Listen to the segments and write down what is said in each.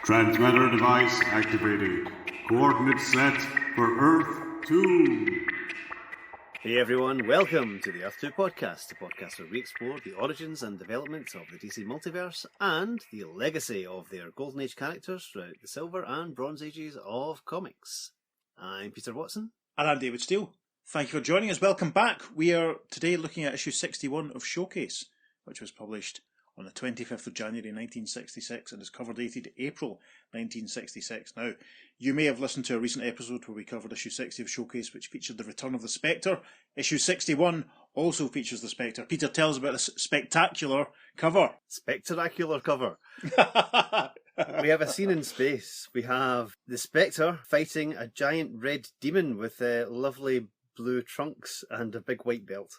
Transmitter device activated. Coordinates set for Earth 2. Hey everyone, welcome to the Earth 2 podcast, a podcast where we explore the origins and development of the DC multiverse and the legacy of their Golden Age characters throughout the Silver and Bronze Ages of comics. I'm Peter Watson. And I'm David Steele. Thank you for joining us. Welcome back. We are today looking at issue 61 of Showcase, which was published on the 25th of January 1966 and is cover dated April 1966. Now, you may have listened to a recent episode where we covered issue 60 of Showcase, which featured the return of the Spectre. Issue 61 also features the Spectre. Peter, tell us about this spectacular cover. Spectacular cover. We have a scene in space. We have the Spectre fighting a giant red demon with lovely blue trunks and a big white belt.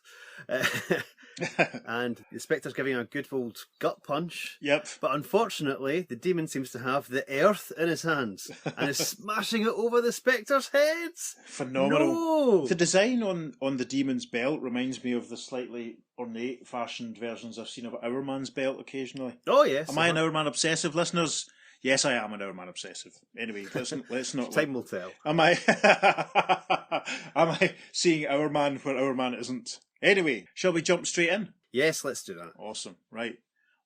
And the Spectre's giving a good old gut punch. Yep. But unfortunately, the demon seems to have the earth in his hands and is smashing it over the Spectre's heads. Phenomenal. No! The design on the demon's belt reminds me of the slightly ornate fashioned versions I've seen of Hourman's belt occasionally. Oh, yes. Am I an Hourman obsessive, listeners? Yes, I am an Hourman obsessive. Anyway, let's not... Time will tell. Am I seeing Hourman where Hourman isn't? Anyway, shall we jump straight in? Yes, let's do that. Awesome. Right.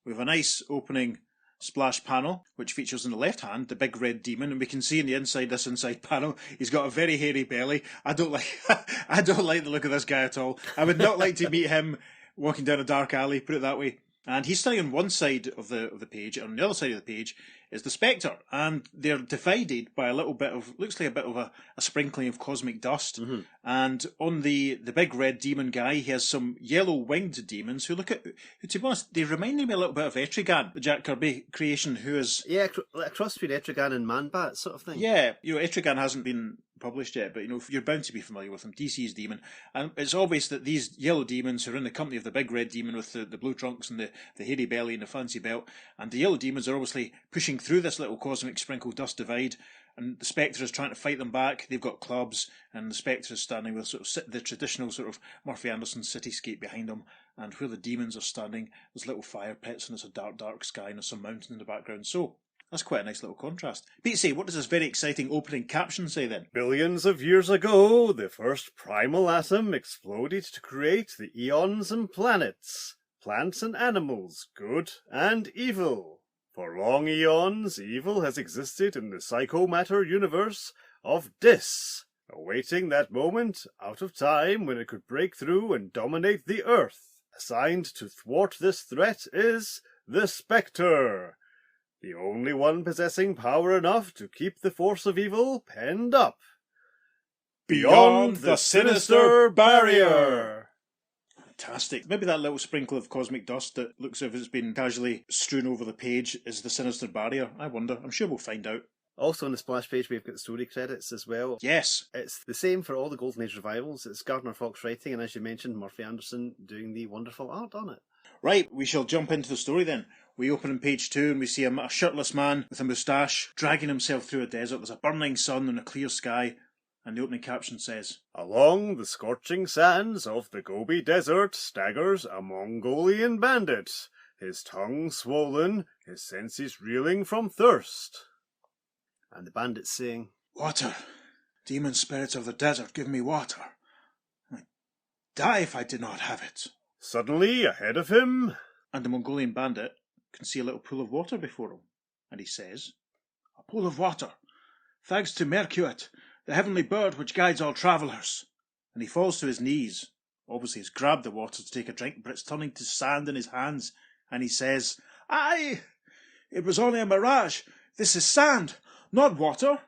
We have a nice opening splash panel, which features on the left hand the big red demon, and we can see in this inside panel, he's got a very hairy belly. I don't like the look of this guy at all. I would not like to meet him walking down a dark alley, put it that way. And he's standing on one side of the page, and on the other side of the page is the Spectre, and they're divided by looks like a bit of a sprinkling of cosmic dust. Mm-hmm. And on the big red demon guy, he has some yellow winged demons who, to be honest, they remind me a little bit of Etrigan, the Jack Kirby creation, who is... Yeah, a cross between Etrigan and Man-Bat sort of thing. Yeah, Etrigan hasn't been published yet, but you're bound to be familiar with him. DC's demon, and it's obvious that these yellow demons are in the company of the big red demon with the blue trunks and the hairy belly and the fancy belt, and the yellow demons are obviously pushing through this little cosmic sprinkled dust divide, and the Spectre is trying to fight them back. They've got clubs, and the Spectre is standing with sort of the traditional sort of Murphy Anderson cityscape behind him, and where the demons are standing, there's little fire pits, and it's a dark sky, and there's some mountain in the background. So that's quite a nice little contrast. Pete, say, what does this very exciting opening caption say then? Billions of years ago, the first primal atom exploded to create the eons and planets, plants and animals, good and evil. For long eons, evil has existed in the psychomatter universe of Dis, awaiting that moment out of time when it could break through and dominate the Earth. Assigned to thwart this threat is the Spectre, the only one possessing power enough to keep the force of evil penned up. Beyond the Sinister Barrier! Fantastic. Maybe that little sprinkle of cosmic dust that looks as if it's been casually strewn over the page is the Sinister Barrier. I wonder. I'm sure we'll find out. Also on the splash page we've got the story credits as well. Yes. It's the same for all the Golden Age revivals. It's Gardner Fox writing, and as you mentioned, Murphy Anderson doing the wonderful art on it. Right, we shall jump into the story then. We open on page 2 and we see a shirtless man with a moustache dragging himself through a desert. There's a burning sun and a clear sky, and the opening caption says, "Along the scorching sands of the Gobi Desert staggers a Mongolian bandit, his tongue swollen, his senses reeling from thirst." And the bandit's saying, "Water! Demon spirits of the desert, give me water. I'd die if I did not have it." Suddenly, ahead of him, and the Mongolian bandit can see a little pool of water before him, and he says, "A pool of water, thanks to Mercuit, the heavenly bird which guides all travellers." And he falls to his knees. Obviously he's grabbed the water to take a drink, but it's turning to sand in his hands, and he says, "Aye, it was only a mirage. This is sand, not water."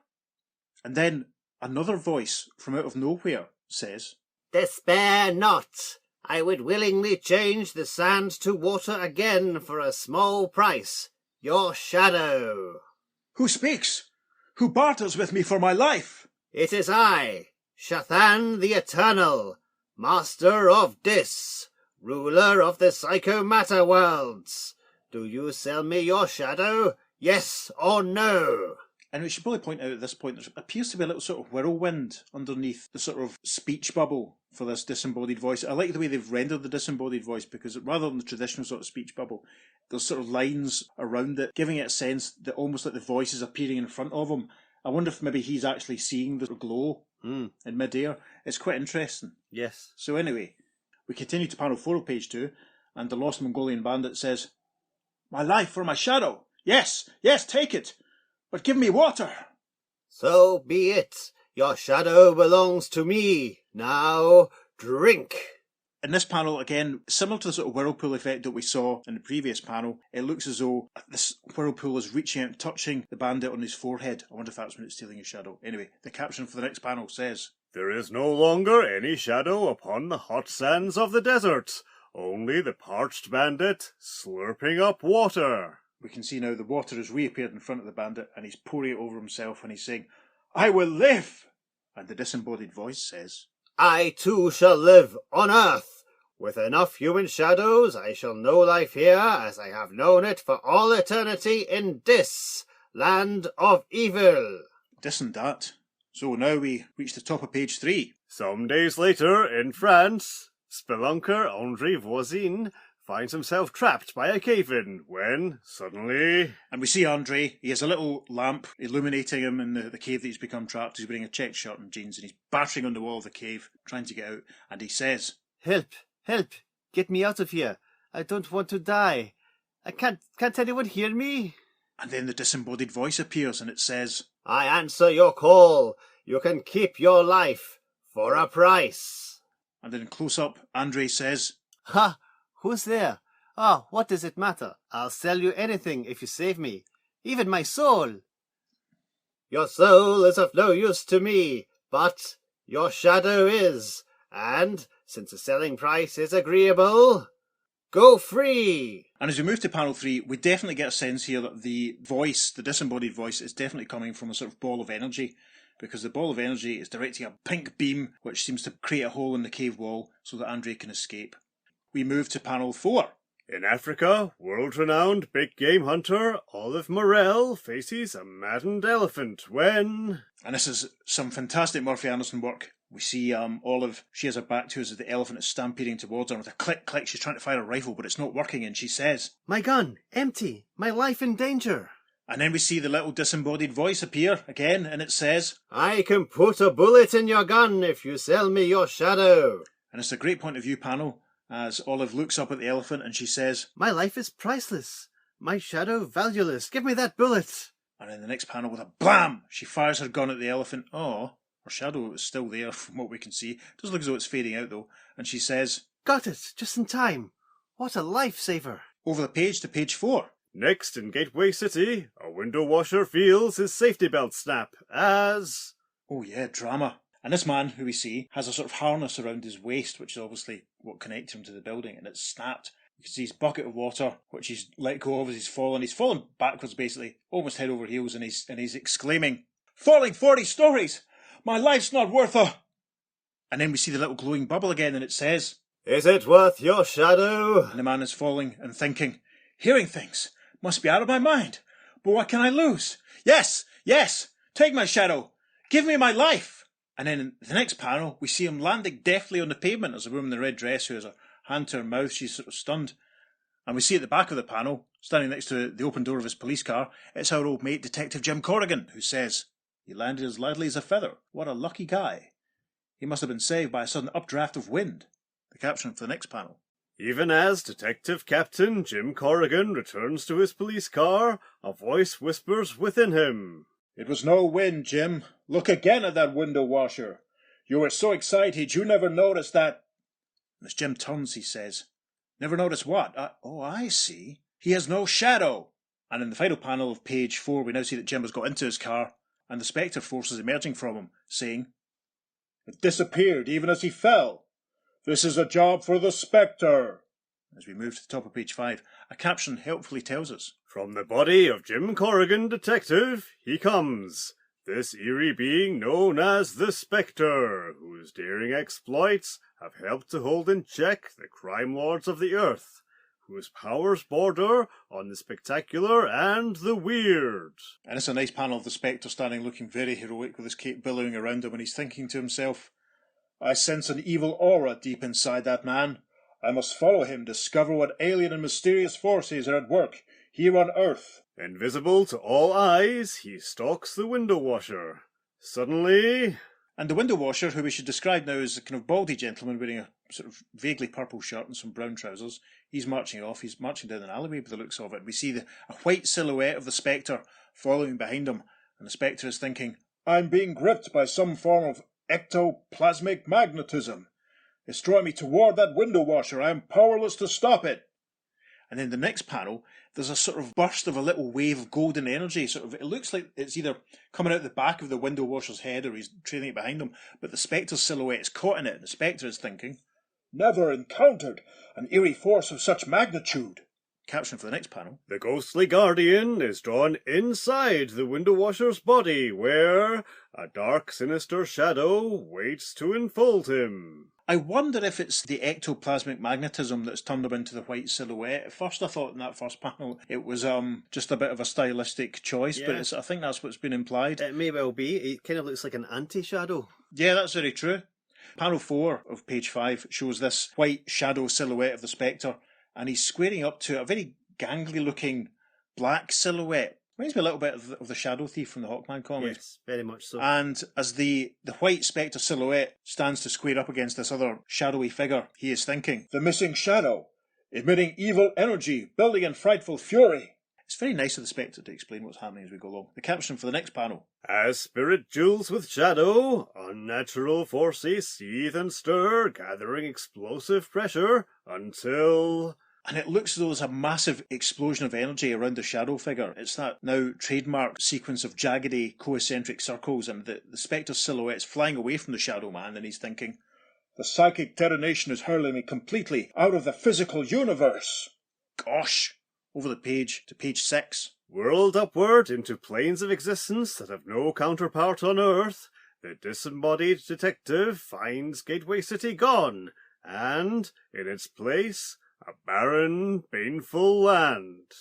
And then another voice from out of nowhere says, "Despair not. I would willingly change the sand to water again for a small price. Your shadow." "Who speaks? Who barters with me for my life?" "It is I, Shathan the Eternal, Master of Dis, ruler of the psychomatter worlds. Do you sell me your shadow, yes or no?" And we should probably point out at this point, there appears to be a little sort of whirlwind underneath the sort of speech bubble for this disembodied voice. I like the way they've rendered the disembodied voice, because rather than the traditional sort of speech bubble, there's sort of lines around it, giving it a sense that almost like the voice is appearing in front of him. I wonder if maybe he's actually seeing the glow in mid-air. It's quite interesting. Yes. So anyway, we continue to panel 4 of page 2, and the Lost Mongolian Bandit says, "My life for my shadow! Yes, yes, take it! But give me water!" So be it. Your shadow belongs to me. Now, drink. In this panel, again, similar to the sort of whirlpool effect that we saw in the previous panel, it looks as though this whirlpool is reaching out and touching the bandit on his forehead. I wonder if that's when it's stealing his shadow. Anyway, the caption for the next panel says, "There is no longer any shadow upon the hot sands of the desert, only the parched bandit slurping up water." We can see now the water has reappeared in front of the bandit, and he's pouring it over himself, and he's saying, "I will live!" And the disembodied voice says, I too shall live on earth. With enough human shadows, I shall know life here as I have known it for all eternity in this land of evil. This and that. So now we reach the top of page 3. Some days later, in France, spelunker André Voisin finds himself trapped by a cave-in when, suddenly... And we see Andre, he has a little lamp illuminating him in the cave that he's become trapped. He's wearing a checked shirt and jeans, and he's battering on the wall of the cave, trying to get out, and he says, Help, help, get me out of here. I don't want to die. Can't anyone hear me? And then the disembodied voice appears, and it says, I answer your call. You can keep your life for a price. And then close up, Andre says, Ha! Who's there? Ah, what does it matter? I'll sell you anything if you save me. Even my soul. Your soul is of no use to me, but your shadow is. And, since the selling price is agreeable, go free. And as we move to panel 3, we definitely get a sense here that the voice, the disembodied voice, is definitely coming from a sort of ball of energy, because the ball of energy is directing a pink beam which seems to create a hole in the cave wall so that Andre can escape. We move to panel 4. In Africa, world-renowned big game hunter Olive Morel faces a maddened elephant when... And this is some fantastic Murphy Anderson work. We see Olive, she has her back to us as the elephant is stampeding towards her. With a click, click, she's trying to fire a rifle, but it's not working, and she says, My gun, empty, my life in danger. And then we see the little disembodied voice appear again, and it says, I can put a bullet in your gun if you sell me your shadow. And it's a great point of view panel, as Olive looks up at the elephant and she says, My life is priceless, my shadow valueless, give me that bullet. And in the next panel, with a blam, she fires her gun at the elephant. Oh, her shadow is still there from what we can see. It does look as though it's fading out though. And she says, Got it, just in time. What a lifesaver. Over the page to page 4. Next, in Gateway City, a window washer feels his safety belt snap as... Oh yeah, drama. And this man, who we see, has a sort of harness around his waist, which is obviously what connects him to the building, and it's snapped. You can see his bucket of water, which he's let go of as he's fallen. He's fallen backwards, basically, almost head over heels, and he's exclaiming, Falling 40 stories! My life's not worth a... And then we see the little glowing bubble again, and it says, Is it worth your shadow? And the man is falling and thinking, Hearing things, must be out of my mind. But what can I lose? Yes, yes, take my shadow. Give me my life. And then in the next panel, we see him landing deftly on the pavement as a woman in a red dress who has a hand to her mouth. She's sort of stunned. And we see at the back of the panel, standing next to the open door of his police car, it's our old mate, Detective Jim Corrigan, who says, He landed as lightly as a feather. What a lucky guy. He must have been saved by a sudden updraft of wind. The caption for the next panel. Even as Detective Captain Jim Corrigan returns to his police car, a voice whispers within him. It was no wind, Jim. Look again at that window washer. You were so excited you never noticed that... As Jim turns, he says, Never noticed what? I see. He has no shadow. And in the final panel of page 4, we now see that Jim has got into his car, and the Spectre force is emerging from him, saying, It disappeared even as he fell. This is a job for the Spectre. As we move to the top of page 5, a caption helpfully tells us, From the body of Jim Corrigan, detective, he comes. This eerie being known as the Spectre, whose daring exploits have helped to hold in check the crime lords of the earth, whose powers border on the spectacular and the weird. And it's a nice panel of the Spectre standing looking very heroic with his cape billowing around him, and he's thinking to himself, I sense an evil aura deep inside that man. I must follow him, discover what alien and mysterious forces are at work here on Earth. Invisible to all eyes, he stalks the window washer. Suddenly... And the window washer, who we should describe now as a kind of baldy gentleman wearing a sort of vaguely purple shirt and some brown trousers, he's marching off. He's marching down an alleyway by the looks of it. We see a white silhouette of the Spectre following behind him, and the Spectre is thinking, I'm being gripped by some form of ectoplasmic magnetism. It's drawing me toward that window washer. I am powerless to stop it. And then the next panel, there's a sort of burst of a little wave of golden energy. It looks like it's either coming out the back of the window washer's head or he's trailing it behind him. But the Spectre's silhouette is caught in it. And the Spectre is thinking, never encountered an eerie force of such magnitude. Caption for the next panel. The ghostly guardian is drawn inside the window washer's body, where a dark, sinister shadow waits to enfold him. I wonder if it's the ectoplasmic magnetism that's turned him into the white silhouette. At first I thought in that first panel it was just a bit of a stylistic choice, Yeah. but I think that's what's been implied. It may well be. It kind of looks like an anti-shadow. Yeah, that's very true. Panel 4 of page 5 shows this white shadow silhouette of the Spectre, and he's squaring up to a very gangly looking black silhouette. Reminds me a little bit of the Shadow Thief from the Hawkman comics. Yes, very much so. And as the white Spectre silhouette stands to square up against this other shadowy figure, he is thinking, the missing shadow, emitting evil energy, building in frightful fury. It's very nice of the Spectre to explain what's happening as we go along. The caption for the next panel. As spirit duels with shadow, unnatural forces seethe and stir, gathering explosive pressure until... And it looks as though there's a massive explosion of energy around the shadow figure. It's that now trademark sequence of jaggedy, concentric circles, and the Spectre's silhouette's flying away from the Shadow Man, and he's thinking, the psychic detonation is hurling me completely out of the physical universe. Gosh! Over the page to page 6. Whirled upward into planes of existence that have no counterpart on Earth, the disembodied detective finds Gateway City gone, and, in its place, a barren, painful land.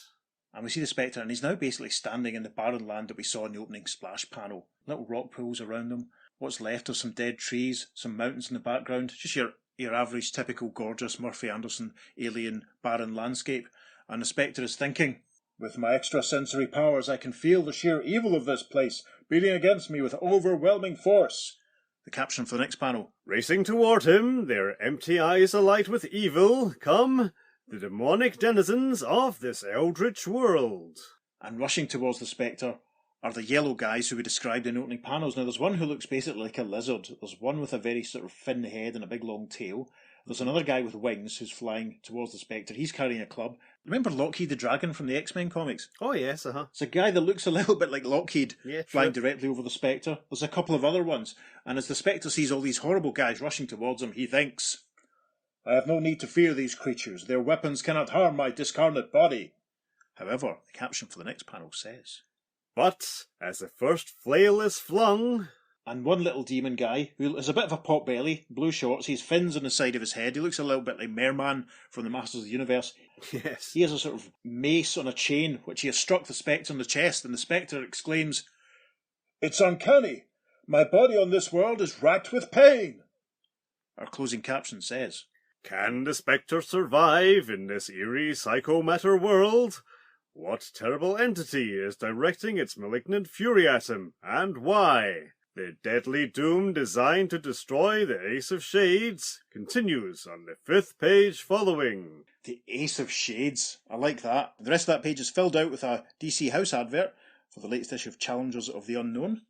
And we see the Spectre, and he's now basically standing in the barren land that we saw in the opening splash panel. Little rock pools around him, what's left of some dead trees, some mountains in the background, just your average, typical, gorgeous Murphy Anderson alien barren landscape. And the Spectre is thinking, with my extrasensory powers I can feel the sheer evil of this place beating against me with overwhelming force. The caption for the next panel. Racing toward him, their empty eyes alight with evil, come the demonic denizens of this eldritch world. And rushing towards the Spectre are the yellow guys who we described in opening panels. Now there's one who looks basically like a lizard. There's one with a very sort of thin head and a big long tail. There's another guy with wings who's flying towards the Spectre. He's carrying a club. Remember Lockheed the Dragon from the X-Men comics? Oh, yes, It's a guy that looks a little bit like Lockheed, Yeah, flying true. directly over the Spectre. There's a couple of other ones. And as the Spectre sees all these horrible guys rushing towards him, he thinks, I have no need to fear these creatures. Their weapons cannot harm my discarnate body. However, the caption for the next panel says, But, as the first flail is flung... And one little demon guy, who has a bit of a pot belly, blue shorts, he's fins on the side of his head, he looks a little bit like Merman from the Masters of the Universe. Yes. He has a sort of mace on a chain, which he has struck the Spectre on the chest, and the Spectre exclaims, It's uncanny! My body on this world is racked with pain! Our closing caption says, Can the Spectre survive in this eerie psychomatter world? What terrible entity is directing its malignant fury at him, and why? The deadly doom designed to destroy the Ace of Shades continues on the 5th page following. The Ace of Shades. I like that. The rest of that page is filled out with a DC House advert for the latest issue of Challengers of the Unknown.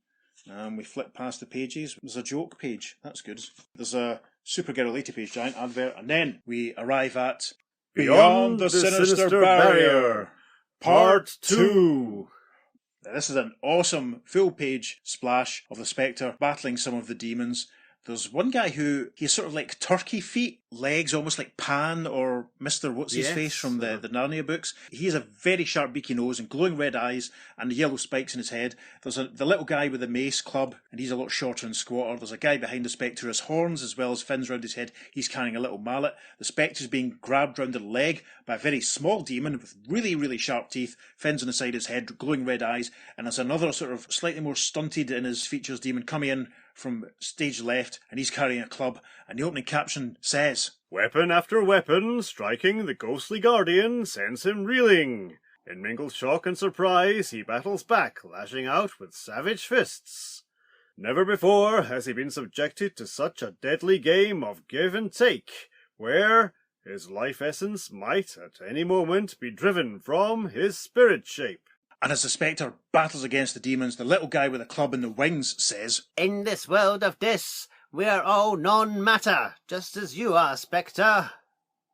We flip past the pages. There's a joke page. That's good. There's a Supergirl 80 page giant advert. And then we arrive at Beyond the Sinister Barrier, Part 2. Now, this is an awesome full-page splash of the Spectre battling some of the demons. There's one guy who, he's sort of like turkey feet, legs almost like Pan or Mr. What's-His-Face from the Narnia books. He has a very sharp beaky nose and glowing red eyes and the yellow spikes in his head. There's the little guy with the mace club, and he's a lot shorter and squatter. There's a guy behind the Spectre who has horns as well as fins round his head. He's carrying a little mallet. The Spectre's being grabbed round the leg by a very small demon with really, really sharp teeth, fins on the side of his head, glowing red eyes, and there's another sort of slightly more stunted in his features demon coming in from stage left, and he's carrying a club, and the opening caption says, "Weapon after weapon, striking the ghostly guardian, sends him reeling. In mingled shock and surprise, he battles back, lashing out with savage fists. Never before has he been subjected to such a deadly game of give and take, where his life essence might at any moment be driven from his spirit shape." And as the Spectre battles against the demons, the little guy with the club and the wings says, "In this world of this, we are all non-matter, just as you are, Spectre."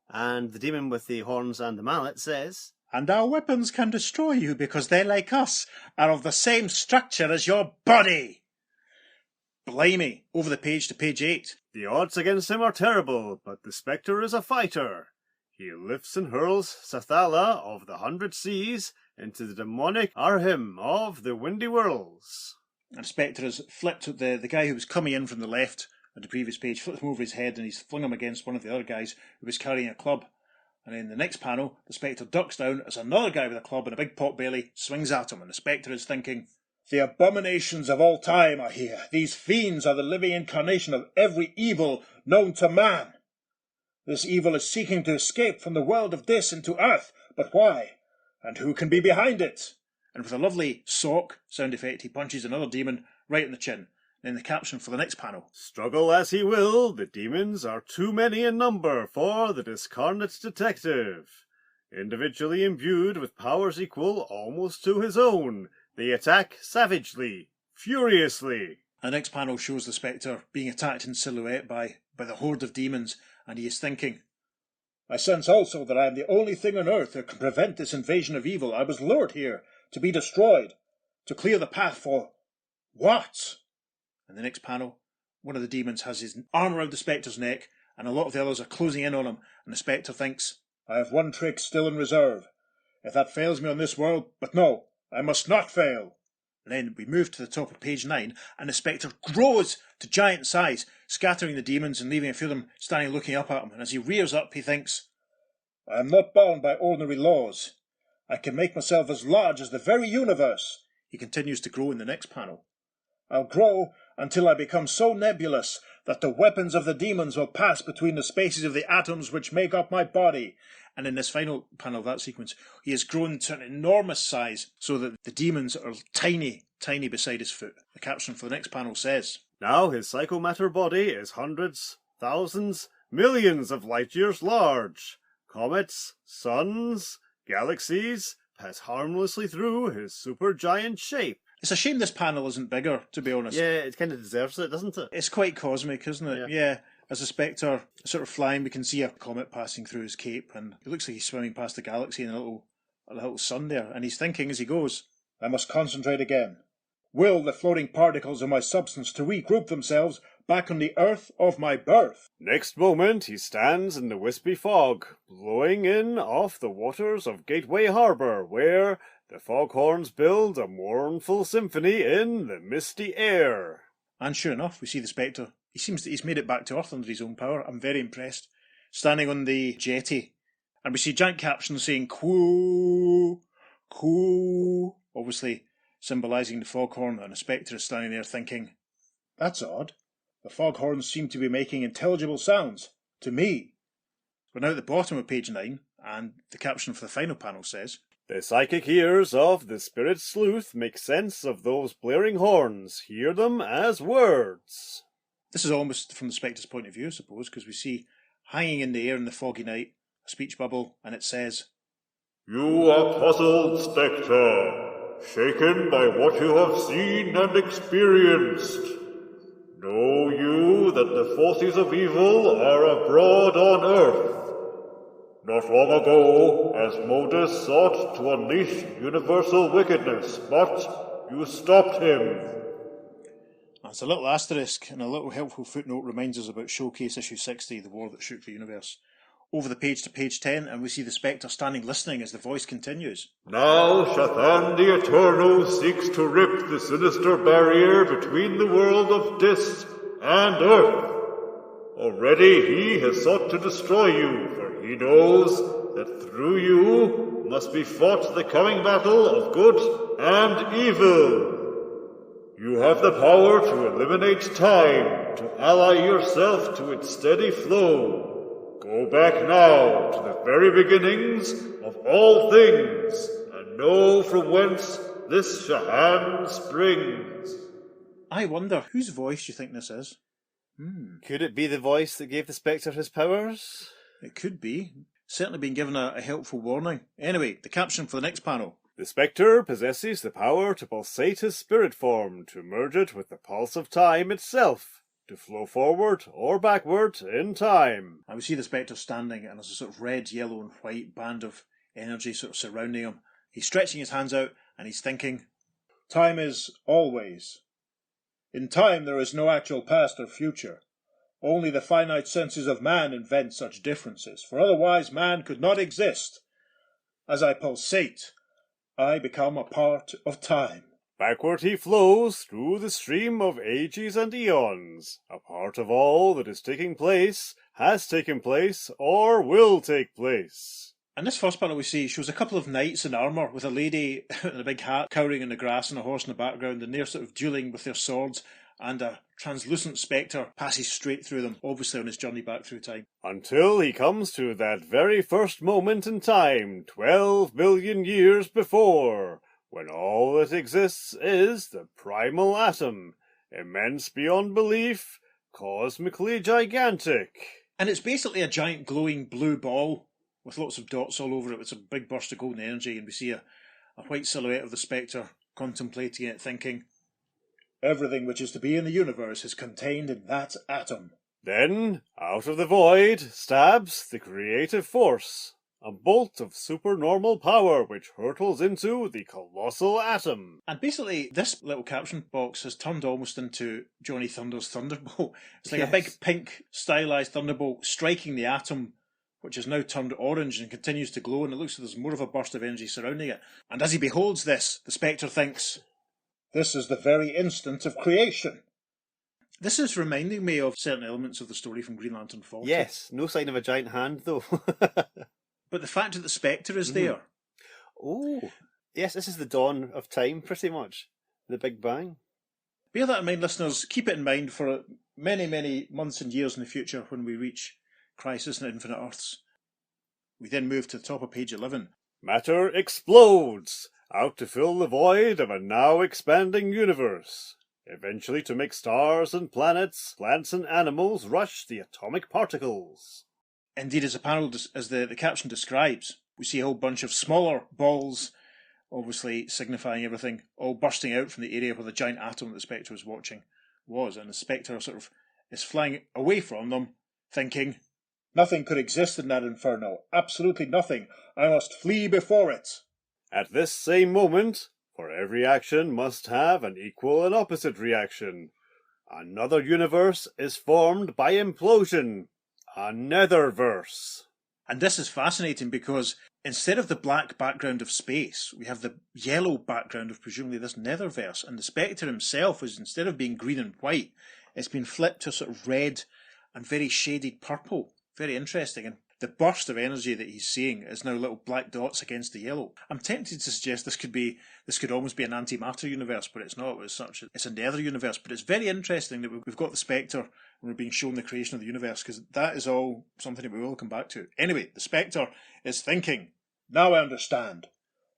And the demon with the horns and the mallet says, "And our weapons can destroy you because they, like us, are of the same structure as your body." Blimey, over the page to page 8. The odds against him are terrible, but the Spectre is a fighter. He lifts and hurls Sathala of the 100 Seas into the demonic Arhim of the Windy Worlds. And Spectre has flipped the guy who was coming in from the left on the previous page, flipped him over his head, and he's flung him against one of the other guys who was carrying a club. And in the next panel, the Spectre ducks down as another guy with a club and a big pot belly swings at him, and the Spectre is thinking, "The abominations of all time are here. These fiends are the living incarnation of every evil known to man. This evil is seeking to escape from the world of this into earth, but why? And who can be behind it?" And with a lovely sock sound effect, he punches another demon right in the chin. And in the caption for the next panel, Struggle as he will, the demons are too many in number for the discarnate detective. Individually imbued with powers equal almost to his own, they attack savagely, furiously. The next panel shows the Spectre being attacked in silhouette by the horde of demons, and he is thinking, "I sense also that I am the only thing on earth that can prevent this invasion of evil. I was lured here to be destroyed, to clear the path for what?" In the next panel, one of the demons has his arm around the Spectre's neck, and a lot of the others are closing in on him, and the Spectre thinks, "I have one trick still in reserve. If that fails me on this world, but no, I must not fail." And then we move to the top of page 9, and the Spectre grows to giant size, scattering the demons and leaving a few of them standing looking up at him. And as he rears up, he thinks, "I am not bound by ordinary laws. I can make myself as large as the very universe." He continues to grow in the next panel. "I'll grow until I become so nebulous that the weapons of the demons will pass between the spaces of the atoms which make up my body." And in this final panel of that sequence, he has grown to an enormous size so that the demons are tiny, tiny beside his foot. The caption for the next panel says, Now his psychomatter body is hundreds, thousands, millions of light years large. Comets, suns, galaxies pass harmlessly through his supergiant shape. It's a shame this panel isn't bigger, to be honest. Yeah, it kind of deserves it, doesn't it? It's quite cosmic, isn't it? Yeah. As a Spectre sort of flying, we can see a comet passing through his cape, and it looks like he's swimming past the galaxy in a little sun there, and he's thinking as he goes, "I must concentrate again. Will the floating particles of my substance to regroup themselves back on the earth of my birth." Next moment he stands in the wispy fog, blowing in off the waters of Gateway Harbour, where the foghorns build a mournful symphony in the misty air. And sure enough, we see the Spectre. He seems that he's made it back to Earth under his own power. I'm very impressed. Standing on the jetty. And we see giant Caption saying, "Coo, coo," obviously symbolising the foghorn, and the Spectre is standing there thinking, "That's odd. The foghorns seem to be making intelligible sounds. To me." We're now at the bottom of page 9, and the caption for the final panel says, The psychic ears of the spirit sleuth make sense of those blaring horns, hear them as words. This is almost from the Spectre's point of view, I suppose, because we see hanging in the air in the foggy night a speech bubble, and it says, You are puzzled, Spectre, shaken by what you have seen and experienced. Know you that the forces of evil are abroad on earth? Not long ago, Azmodus sought to unleash universal wickedness, but you stopped him. That's a little asterisk, and a little helpful footnote reminds us about Showcase issue 60, The War That Shook the Universe. Over the page to page 10, and we see the Spectre standing listening as the voice continues. Now Shathan the Eternal seeks to rip the sinister barrier between the world of Dis and Earth. Already he has sought to destroy you, for he knows that through you must be fought the coming battle of good and evil. You have the power to eliminate time, to ally yourself to its steady flow. Go back now to the very beginnings of all things, and know from whence this Shathan springs. I wonder, whose voice do you think this is? Could it be the voice that gave the Spectre his powers? It could be. Certainly been given a helpful warning. Anyway, the caption for the next panel. The Spectre possesses the power to pulsate his spirit form, to merge it with the pulse of time itself, to flow forward or backward in time. And we see the Spectre standing, and there's a sort of red, yellow and white band of energy sort of surrounding him. He's stretching his hands out, and he's thinking, Time is always. In time there is no actual past or future. Only the finite senses of man invent such differences, for otherwise man could not exist. As I pulsate, I become a part of time. Backward he flows through the stream of ages and eons, a part of all that is taking place, has taken place, or will take place. And this first panel we see shows a couple of knights in armour with a lady in a big hat cowering in the grass and a horse in the background, and they're sort of duelling with their swords, and a translucent Spectre passes straight through them, obviously on his journey back through time. Until he comes to that very first moment in time, 12 billion years before, when all that exists is the primal atom, immense beyond belief, cosmically gigantic. And it's basically a giant glowing blue ball with lots of dots all over it. It's a big burst of golden energy, and we see a white silhouette of the Spectre contemplating it, thinking, Everything which is to be in the universe is contained in that atom. Then, out of the void, stabs the creative force, a bolt of supernormal power which hurtles into the colossal atom. And basically, this little caption box has turned almost into Johnny Thunder's Thunderbolt. It's like Yes. a big pink stylised Thunderbolt striking the atom, which has now turned orange and continues to glow, and it looks like there's more of a burst of energy surrounding it. And as he beholds this, the Spectre thinks, This is the very instant of creation. this is reminding me of certain elements of the story from Green Lantern 40. Yes, no sign of a giant hand though. But the fact that the Spectre is there. Oh, yes, this is the dawn of time, pretty much. The Big Bang. Bear that in mind, listeners. Keep it in mind for many, many months and years in the future when we reach Crisis on Infinite Earths. We then move to the top of page 11. Matter explodes, out to fill the void of a now expanding universe, eventually to make stars and planets, plants and animals rush the atomic particles. Indeed, as the caption describes, we see a whole bunch of smaller balls, obviously signifying everything, all bursting out from the area where the giant atom that the Spectre was watching was, and the Spectre sort of is flying away from them, thinking, Nothing could exist in that inferno. Absolutely nothing. I must flee before it. At this same moment, for every action must have an equal and opposite reaction. Another universe is formed by implosion. A Netherverse. And this is fascinating because instead of the black background of space, we have the yellow background of presumably this Netherverse, and the Spectre himself is, instead of being green and white, it's been flipped to sort of red and very shaded purple. Very interesting, and the burst of energy that he's seeing is now little black dots against the yellow. I'm tempted to suggest this could almost be an antimatter universe, but it's not. It's a Nether universe. But it's very interesting that we've got the Spectre and we're being shown the creation of the universe, because that is all something that we will come back to. Anyway, the Spectre is thinking, Now I understand.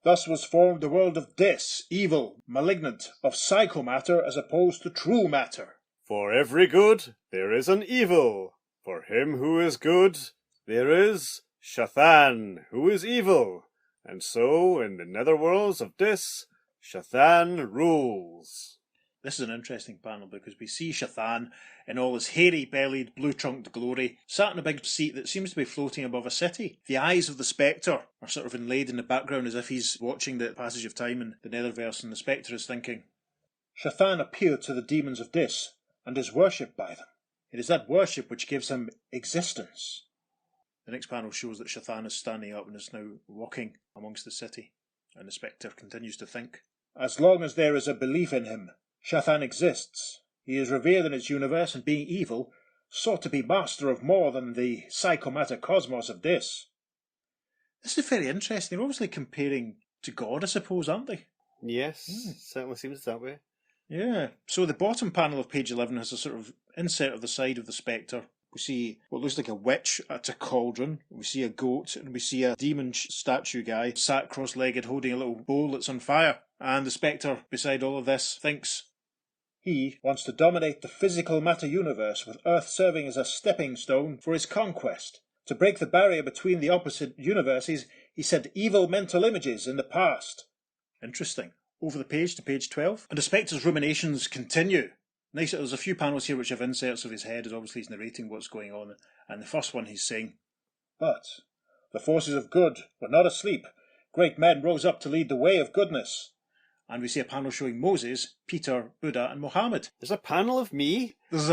Thus was formed the world of Dis, evil, malignant, of psychomatter as opposed to true matter. For every good, there is an evil. For him who is good, there is Shathan, who is evil. And so, in the netherworlds of Dis, Shathan rules. This is an interesting panel because we see Shathan in all his hairy-bellied, blue-trunked glory, sat in a big seat that seems to be floating above a city. The eyes of the Spectre are sort of inlaid in the background as if he's watching the passage of time in the Netherverse, and the Spectre is thinking, Shathan appeared to the demons of Dis, and is worshipped by them. It is that worship which gives him existence. The next panel shows that Shathan is standing up and is now walking amongst the city, and the Spectre continues to think. As long as there is a belief in him, Shathan exists. He is revered in its universe, and being evil, sought to be master of more than the psychomatter cosmos of Dis. This is very interesting. They're obviously comparing to God, I suppose, aren't they? Yes, certainly seems that way. Yeah. So the bottom panel of page 11 has a sort of insert of the side of the Spectre. We see what looks like a witch at a cauldron. We see a goat, and we see a demon statue guy sat cross-legged holding a little bowl that's on fire. And the Spectre, beside all of this, thinks, He wants to dominate the physical matter universe, with Earth serving as a stepping stone for his conquest. To break the barrier between the opposite universes, he sent evil mental images in the past. Interesting. Over the page to page 12. And the Spectre's ruminations continue. Nice, there's a few panels here which have inserts of his head, as obviously he's narrating what's going on. And the first one he's saying, But the forces of good were not asleep. Great men rose up to lead the way of goodness. And we see a panel showing Moses, Peter, Buddha and Muhammad. There's a panel of me? There's,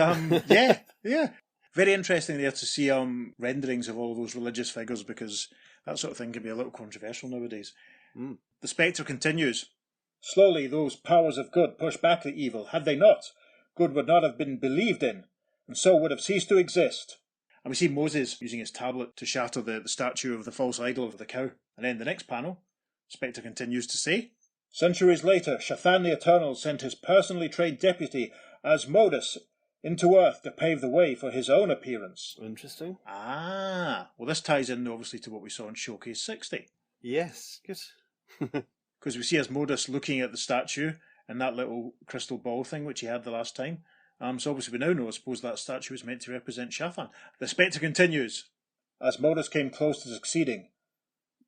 yeah. Very interesting there to see renderings of all those religious figures, because that sort of thing can be a little controversial nowadays. The Spectre continues. Slowly those powers of good pushed back the evil. Had they not, good would not have been believed in, and so would have ceased to exist. And we see Moses using his tablet to shatter the statue of the false idol of the cow. And then the next panel, Spectre continues to say, Centuries later, Shathan the Eternal sent his personally trained deputy, Azmodus, into Earth to pave the way for his own appearance. Interesting. Well this ties in obviously to what we saw in Showcase 60. Yes, good. Because we see Azmodus looking at the statue and that little crystal ball thing which he had the last time. So obviously we now know, I suppose, that statue is meant to represent Shathan. The Spectre continues. Asmodus came close to succeeding,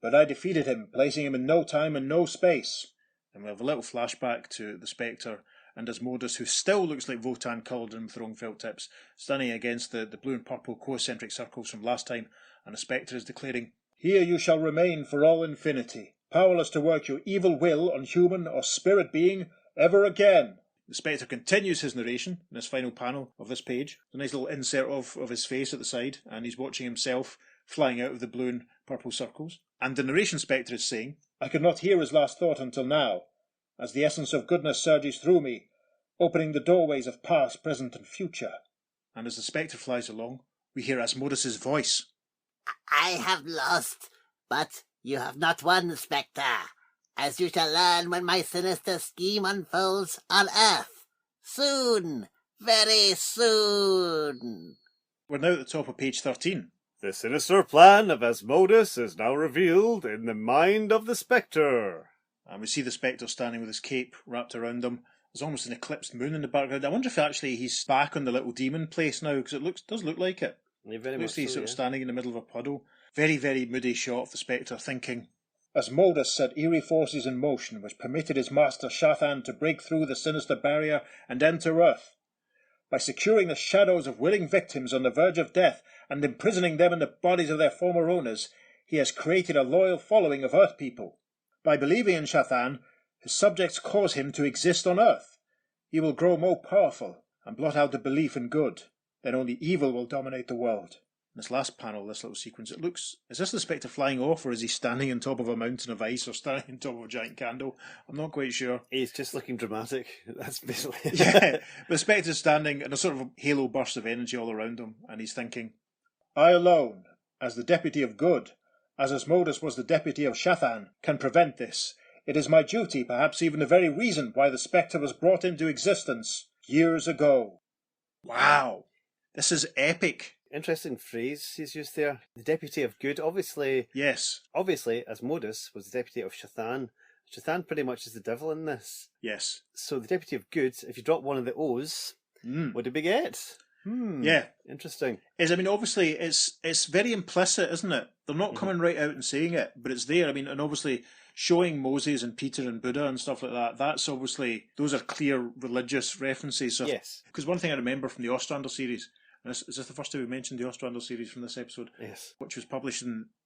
but I defeated him, placing him in no time and no space. And we have a little flashback to the Spectre and Asmodus, who still looks like Votan Culloden with throwing felt tips, standing against the blue and purple concentric circles from last time, and the Spectre is declaring, Here you shall remain for all infinity, powerless to work your evil will on human or spirit being ever again. The Spectre continues his narration in this final panel of this page. A nice little insert of his face at the side, and he's watching himself flying out of the blue and purple circles. And the narration Spectre is saying, I could not hear his last thought until now, as the essence of goodness surges through me, opening the doorways of past, present and future. And as the Spectre flies along, we hear Asmodus' voice. I have lost, but you have not won, Spectre, as you shall learn when my sinister scheme unfolds on Earth. Soon, very soon. We're now at the top of page 13. The sinister plan of Azmodus is now revealed in the mind of the Spectre. And we see the Spectre standing with his cape wrapped around him. There's almost an eclipsed moon in the background. I wonder if actually he's back on the little demon place now, because it does look like it. Very Looks much like he's so, sort of yeah. standing in the middle of a puddle. Very, very moody shot of the Spectre thinking. Asmodus set eerie forces in motion which permitted his master Shathan to break through the sinister barrier and enter Earth. By securing the shadows of willing victims on the verge of death and imprisoning them in the bodies of their former owners, he has created a loyal following of Earth people. By believing in Shathan, his subjects cause him to exist on Earth. He will grow more powerful and blot out the belief in good. Then only evil will dominate the world. This last panel, this little sequence, it looks, is this the Spectre flying off, or is he standing on top of a mountain of ice, or standing on top of a giant candle? I'm not quite sure. He's just looking dramatic. That's basically Yeah, but the Spectre's standing, and a sort of halo burst of energy all around him, and he's thinking, I alone, as the deputy of good, as Asmodus was the deputy of Shathan, can prevent this. It is my duty, perhaps even the very reason why the Spectre was brought into existence years ago. wow, this is epic. Interesting phrase he's used there. The deputy of good, obviously, Yes, Asmodus was the deputy of Shathan. Shathan pretty much is the devil in this. yes. So the deputy of good, if you drop one of the O's, what did we get? Yeah. Interesting. Obviously, it's very implicit, isn't it? They're not coming right out and saying it, but it's there. And obviously, showing Moses and Peter and Buddha and stuff like that, that's obviously, those are clear religious references. So, Yes. Because one thing I remember from the Ostrander series, and is this the first time we mentioned the Ostrander series from this episode? Yes. Which was published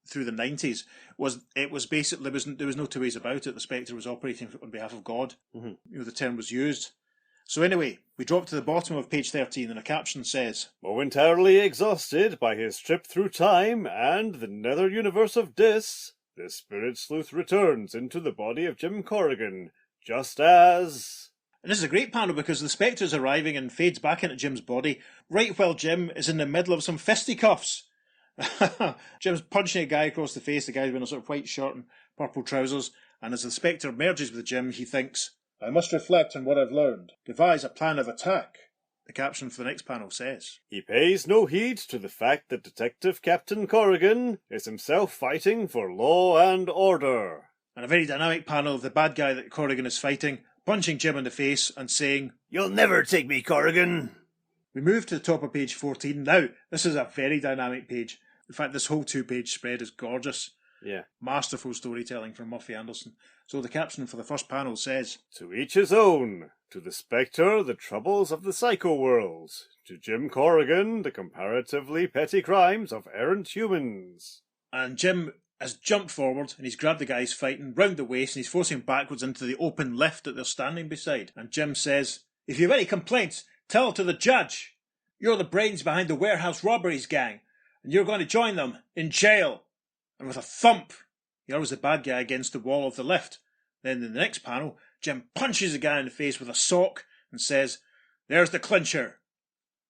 through the 90s, it was basically, there was no two ways about it. The Spectre was operating on behalf of God. The term was used. So anyway, we drop to the bottom of page 13 and a caption says, Momentarily exhausted by his trip through time and the Nether Universe of Dis, the Spirit Sleuth returns into the body of Jim Corrigan, just as... And this is a great panel because the Spectre is arriving and fades back into Jim's body, right while Jim is in the middle of some fisticuffs. Jim's punching a guy across the face, the guy's wearing a sort of white shirt and purple trousers, and as the Spectre merges with Jim, he thinks, I must reflect on what I've learned, devise a plan of attack. The caption for the next panel says, He pays no heed to the fact that Detective Captain Corrigan is himself fighting for law and order. And a very dynamic panel of the bad guy that Corrigan is fighting, punching Jim in the face and saying, You'll never take me, Corrigan. We move to the top of page 14. Now, this is a very dynamic page. In fact, this whole 2-page spread is gorgeous. Yeah. Masterful storytelling from Murphy Anderson. So the caption for the first panel says, To each his own. To the Spectre, the troubles of the psycho world. To Jim Corrigan, the comparatively petty crimes of errant humans. And Jim has jumped forward and he's grabbed the guy he's fighting round the waist and he's forcing him backwards into the open lift that they're standing beside. And Jim says, If you have any complaints, tell it to the judge. You're the brains behind the warehouse robberies gang, and you're going to join them in jail. And with a thump, he hurls the bad guy against the wall of the lift. Then in the next panel, Jim punches the guy in the face with a sock and says, There's the clincher.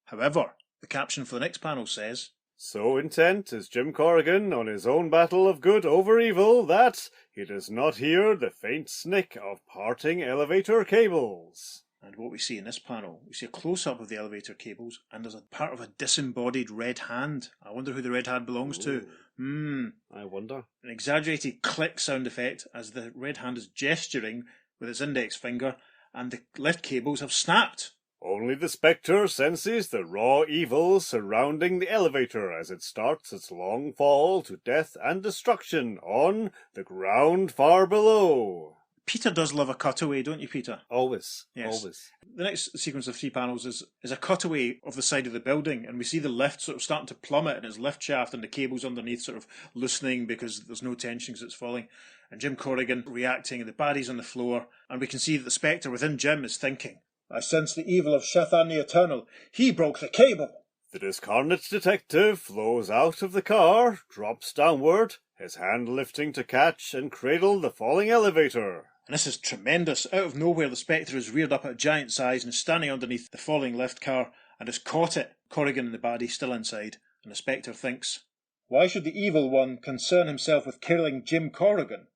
However, the caption for the next panel says, So intent is Jim Corrigan on his own battle of good over evil that he does not hear the faint snick of parting elevator cables. And what we see in this panel, we see a close-up of the elevator cables, and there's a part of a disembodied red hand. I wonder who the red hand belongs to. I wonder. An exaggerated click sound effect as the red hand is gesturing with its index finger, and the lift cables have snapped. Only the Spectre senses the raw evil surrounding the elevator as it starts its long fall to death and destruction on the ground far below. Peter does love a cutaway, don't you, Peter? Always. Yes. Always. The next sequence of 3 panels is a cutaway of the side of the building, and we see the lift sort of starting to plummet in its lift shaft and the cables underneath sort of loosening because there's no tension because it's falling. And Jim Corrigan reacting, and the baddie's on the floor, and we can see that the Spectre within Jim is thinking, I sense the evil of Shathan the Eternal. He broke the cable. The discarnate detective flows out of the car, drops downward, his hand lifting to catch and cradle the falling elevator. And this is tremendous. Out of nowhere, the Spectre is reared up at a giant size and is standing underneath the falling lift car and has caught it. Corrigan and the baddie still inside. And the Spectre thinks, Why should the evil one concern himself with killing Jim Corrigan?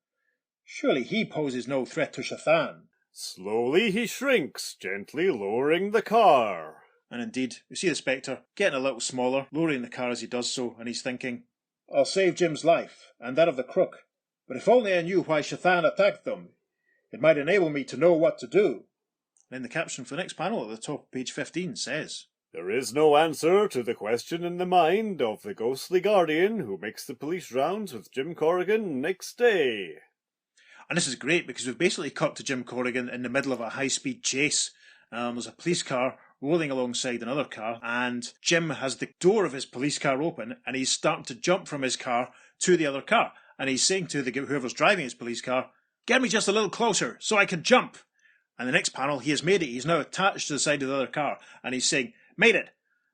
Surely he poses no threat to Shathan. Slowly he shrinks, gently lowering the car. And indeed, we see the Spectre getting a little smaller, lowering the car as he does so, and he's thinking, I'll save Jim's life, and that of the crook. But if only I knew why Shathan attacked them, it might enable me to know what to do. Then the caption for the next panel at the top of page 15 says, There is no answer to the question in the mind of the ghostly guardian who makes the police rounds with Jim Corrigan next day. And this is great because we've basically cut to Jim Corrigan in the middle of a high-speed chase. There's a police car rolling alongside another car, and Jim has the door of his police car open, and he's starting to jump from his car to the other car. And he's saying to whoever's driving his police car, Get me just a little closer so I can jump. And the next panel, he has made it. He's now attached to the side of the other car, and he's saying, Made it.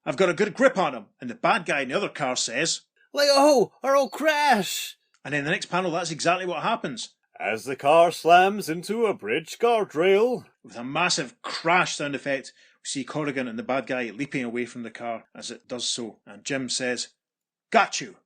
I've got a good grip on him. And the bad guy in the other car says, Let go or I'll crash. And in the next panel, that's exactly what happens. As the car slams into a bridge guardrail, With a massive crash sound effect, we see Corrigan and the bad guy leaping away from the car as it does so. And Jim says, Got you!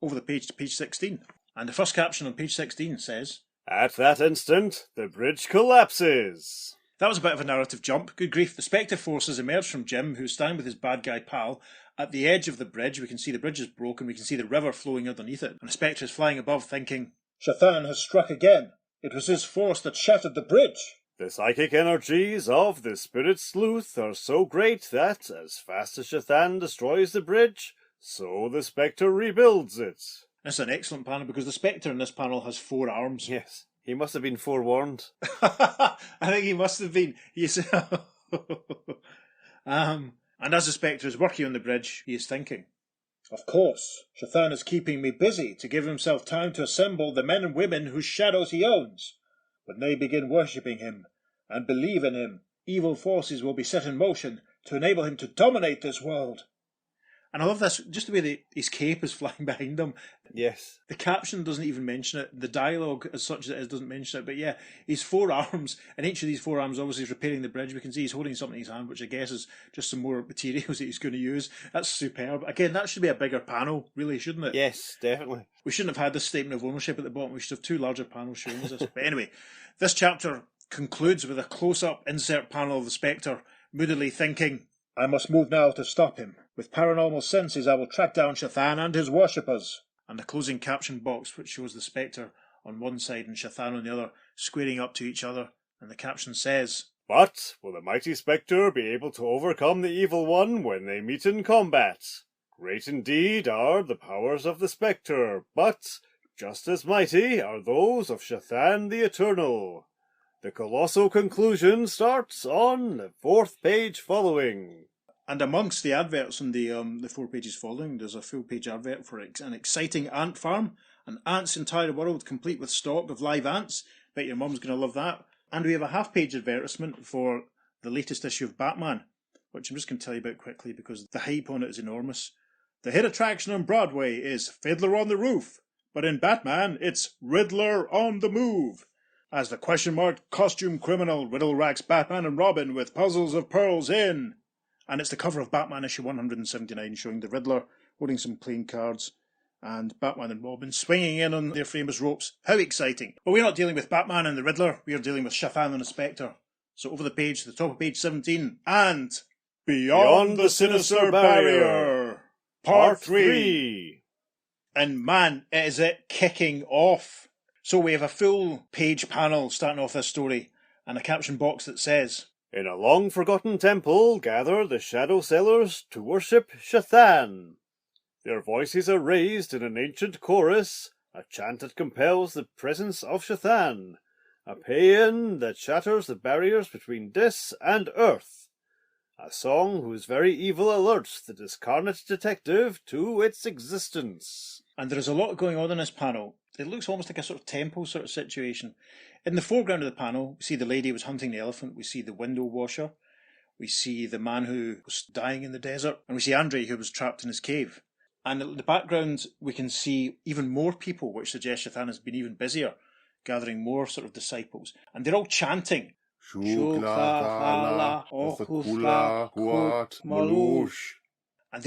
Over the page to page 16. And the first caption on page 16 says, at that instant, the bridge collapses. That was a bit of a narrative jump. Good grief. The Spectre forces emerge from Jim, who's standing with his bad guy pal. At the edge of the bridge, we can see the bridge is broken. We can see the river flowing underneath it. And the Spectre is flying above thinking, Shathan has struck again. It was his force that shattered the bridge. The psychic energies of the Spirit Sleuth are so great that, as fast as Shathan destroys the bridge, so the Spectre rebuilds it. This is an excellent panel because the Spectre in this panel has 4 arms. Yes, he must have been forewarned. I think he must have been. And as the Spectre is working on the bridge, he is thinking, Of course, Shathan is keeping me busy to give himself time to assemble the men and women whose shadows he owns. When they begin worshipping him and believe in him, evil forces will be set in motion to enable him to dominate this world. And I love this, just the way that his cape is flying behind him. Yes. The caption doesn't even mention it. The dialogue, as such as it is, doesn't mention it. But yeah, his 4 arms, and each of these 4 arms obviously is repairing the bridge. We can see he's holding something in his hand, which I guess is just some more materials that he's going to use. That's superb. Again, that should be a bigger panel, really, shouldn't it? Yes, definitely. We shouldn't have had this statement of ownership at the bottom. We should have 2 larger panels showing us this. But anyway, this chapter concludes with a close-up insert panel of the Spectre, moodily thinking, I must move now to stop him. With paranormal senses, I will track down Shathan and his worshippers. And the closing caption box, which shows the Spectre on one side and Shathan on the other, squaring up to each other. And the caption says, But will the mighty Spectre be able to overcome the evil one when they meet in combat? Great indeed are the powers of the Spectre, but just as mighty are those of Shathan the Eternal. The colossal conclusion starts on the 4th page following. And amongst the adverts in the 4 pages following, there's a full-page advert for an exciting ant farm, an ant's entire world complete with stock of live ants. Bet your mum's going to love that. And we have a half-page advertisement for the latest issue of Batman, which I'm just going to tell you about quickly because the hype on it is enormous. The hit attraction on Broadway is Fiddler on the Roof, but in Batman, it's Riddler on the Move. As the question-mark costume criminal riddle-racks Batman and Robin with puzzles of pearls in. And it's the cover of Batman issue 179 showing the Riddler holding some playing cards and Batman and Robin swinging in on their famous ropes. How exciting. But we're not dealing with Batman and the Riddler, we are dealing with Shathan and the Spectre. So over the page, to the top of page 17, and Beyond the Sinister Barrier, Part 3. And man, is it kicking off. So we have a full page panel starting off this story and a caption box that says, In a long-forgotten temple gather the shadow sellers to worship Shathan. Their voices are raised in an ancient chorus, a chant that compels the presence of Shathan, a paean that shatters the barriers between this and earth, a song whose very evil alerts the discarnate detective to its existence. And there is a lot going on in this panel. It looks almost like a sort of temple sort of situation. In the foreground of the panel, we see the lady who was hunting the elephant, we see the window washer, we see the man who was dying in the desert, and we see Andre who was trapped in his cave. And in the background, we can see even more people, which suggests Shathan has been even busier, gathering more sort of disciples. And they're all chanting. And they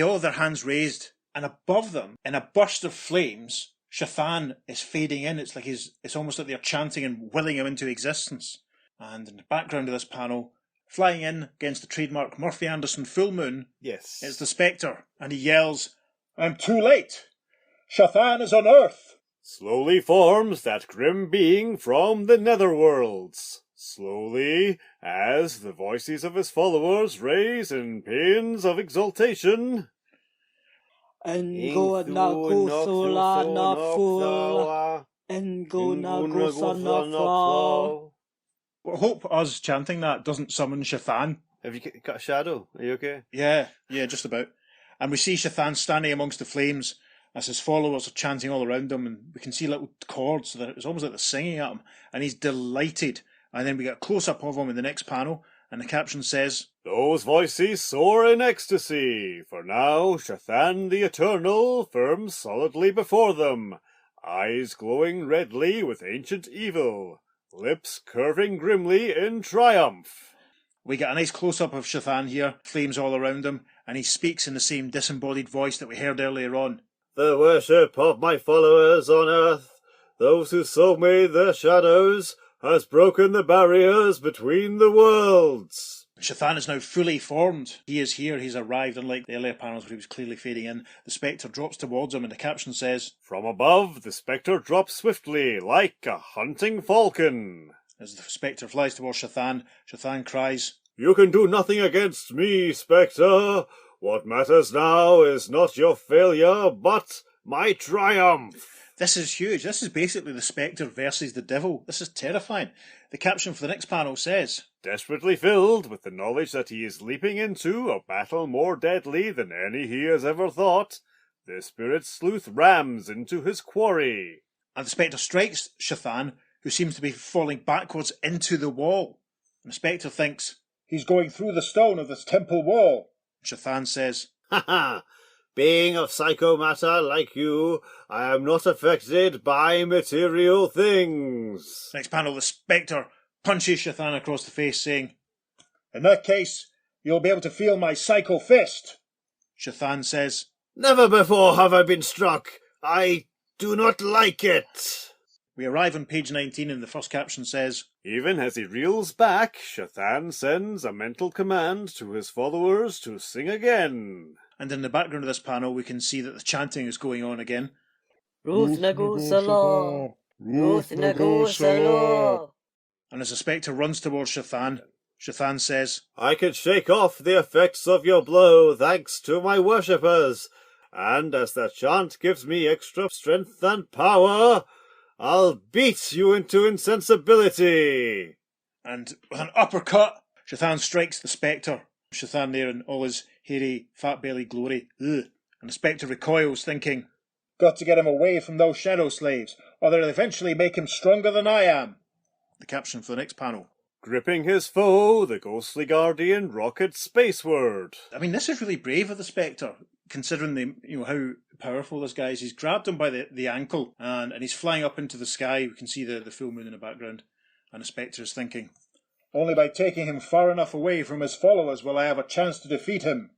all have their hands raised. And above them, in a burst of flames, Shathan is fading in. It's like it's almost like they're chanting and willing him into existence. And in the background of this panel, flying in against the trademark Murphy Anderson full moon, Yes. it's the Spectre, and he yells, I'm too late. Shathan is on Earth. Slowly forms that grim being from the netherworlds. Slowly, as the voices of his followers raise in paeans of exultation. Engo nakusula nafula. Engo nagusa nafla. I hope us chanting that doesn't summon Shathan. Have you got a shadow? Are you okay? Yeah, just about. And we see Shathan standing amongst the flames as his followers are chanting all around him, and we can see little chords, so that it's almost like they're singing at him, and he's delighted. And then we get a close-up of him in the next panel, and the caption says, Those voices soar in ecstasy, for now Shathan the Eternal firms solidly before them, eyes glowing redly with ancient evil, lips curving grimly in triumph. We get a nice close-up of Shathan here, flames all around him, and he speaks in the same disembodied voice that we heard earlier on. The worship of my followers on earth, those who so made their shadows, has broken the barriers between the worlds. Shathan is now fully formed. He is here, he's arrived, unlike the earlier panels where he was clearly fading in. The Spectre drops towards him and the caption says, From above, the Spectre drops swiftly, like a hunting falcon. As the Spectre flies towards Shathan, Shathan cries, You can do nothing against me, Spectre. What matters now is not your failure, but my triumph. This is huge. This is basically the Spectre versus the Devil. This is terrifying. The caption for the next panel says, Desperately filled with the knowledge that he is leaping into a battle more deadly than any he has ever thought, the spirit sleuth rams into his quarry. And the Spectre strikes Shathan, who seems to be falling backwards into the wall. And the Spectre thinks, He's going through the stone of this temple wall. Shathan says, Ha ha! Being of psychomatter like you, I am not affected by material things. Next panel, the Spectre punches Shathan across the face, saying, In that case, you'll be able to feel my psycho fist. Shathan says, Never before have I been struck. I do not like it. We arrive on page 19 and the first caption says, Even as he reels back, Shathan sends a mental command to his followers to sing again. And in the background of this panel, we can see that the chanting is going on again. Ruth Nagusala. Ruth Nagusala. And as the Spectre runs towards Shathan, Shathan says, I can shake off the effects of your blow thanks to my worshippers, and as the chant gives me extra strength and power, I'll beat you into insensibility. And with an uppercut, Shathan strikes the Spectre. Shathan there in all his hairy, fat-bellied glory. Ugh. And the Spectre recoils, thinking, Got to get him away from those shadow slaves, or they'll eventually make him stronger than I am. The caption for the next panel. Gripping his foe, the ghostly guardian rockets spaceward. I mean, this is really brave of the Spectre, considering how powerful this guy is. He's grabbed him by the ankle, and he's flying up into the sky. We can see the full moon in the background. And the Spectre is thinking, Only by taking him far enough away from his followers will I have a chance to defeat him.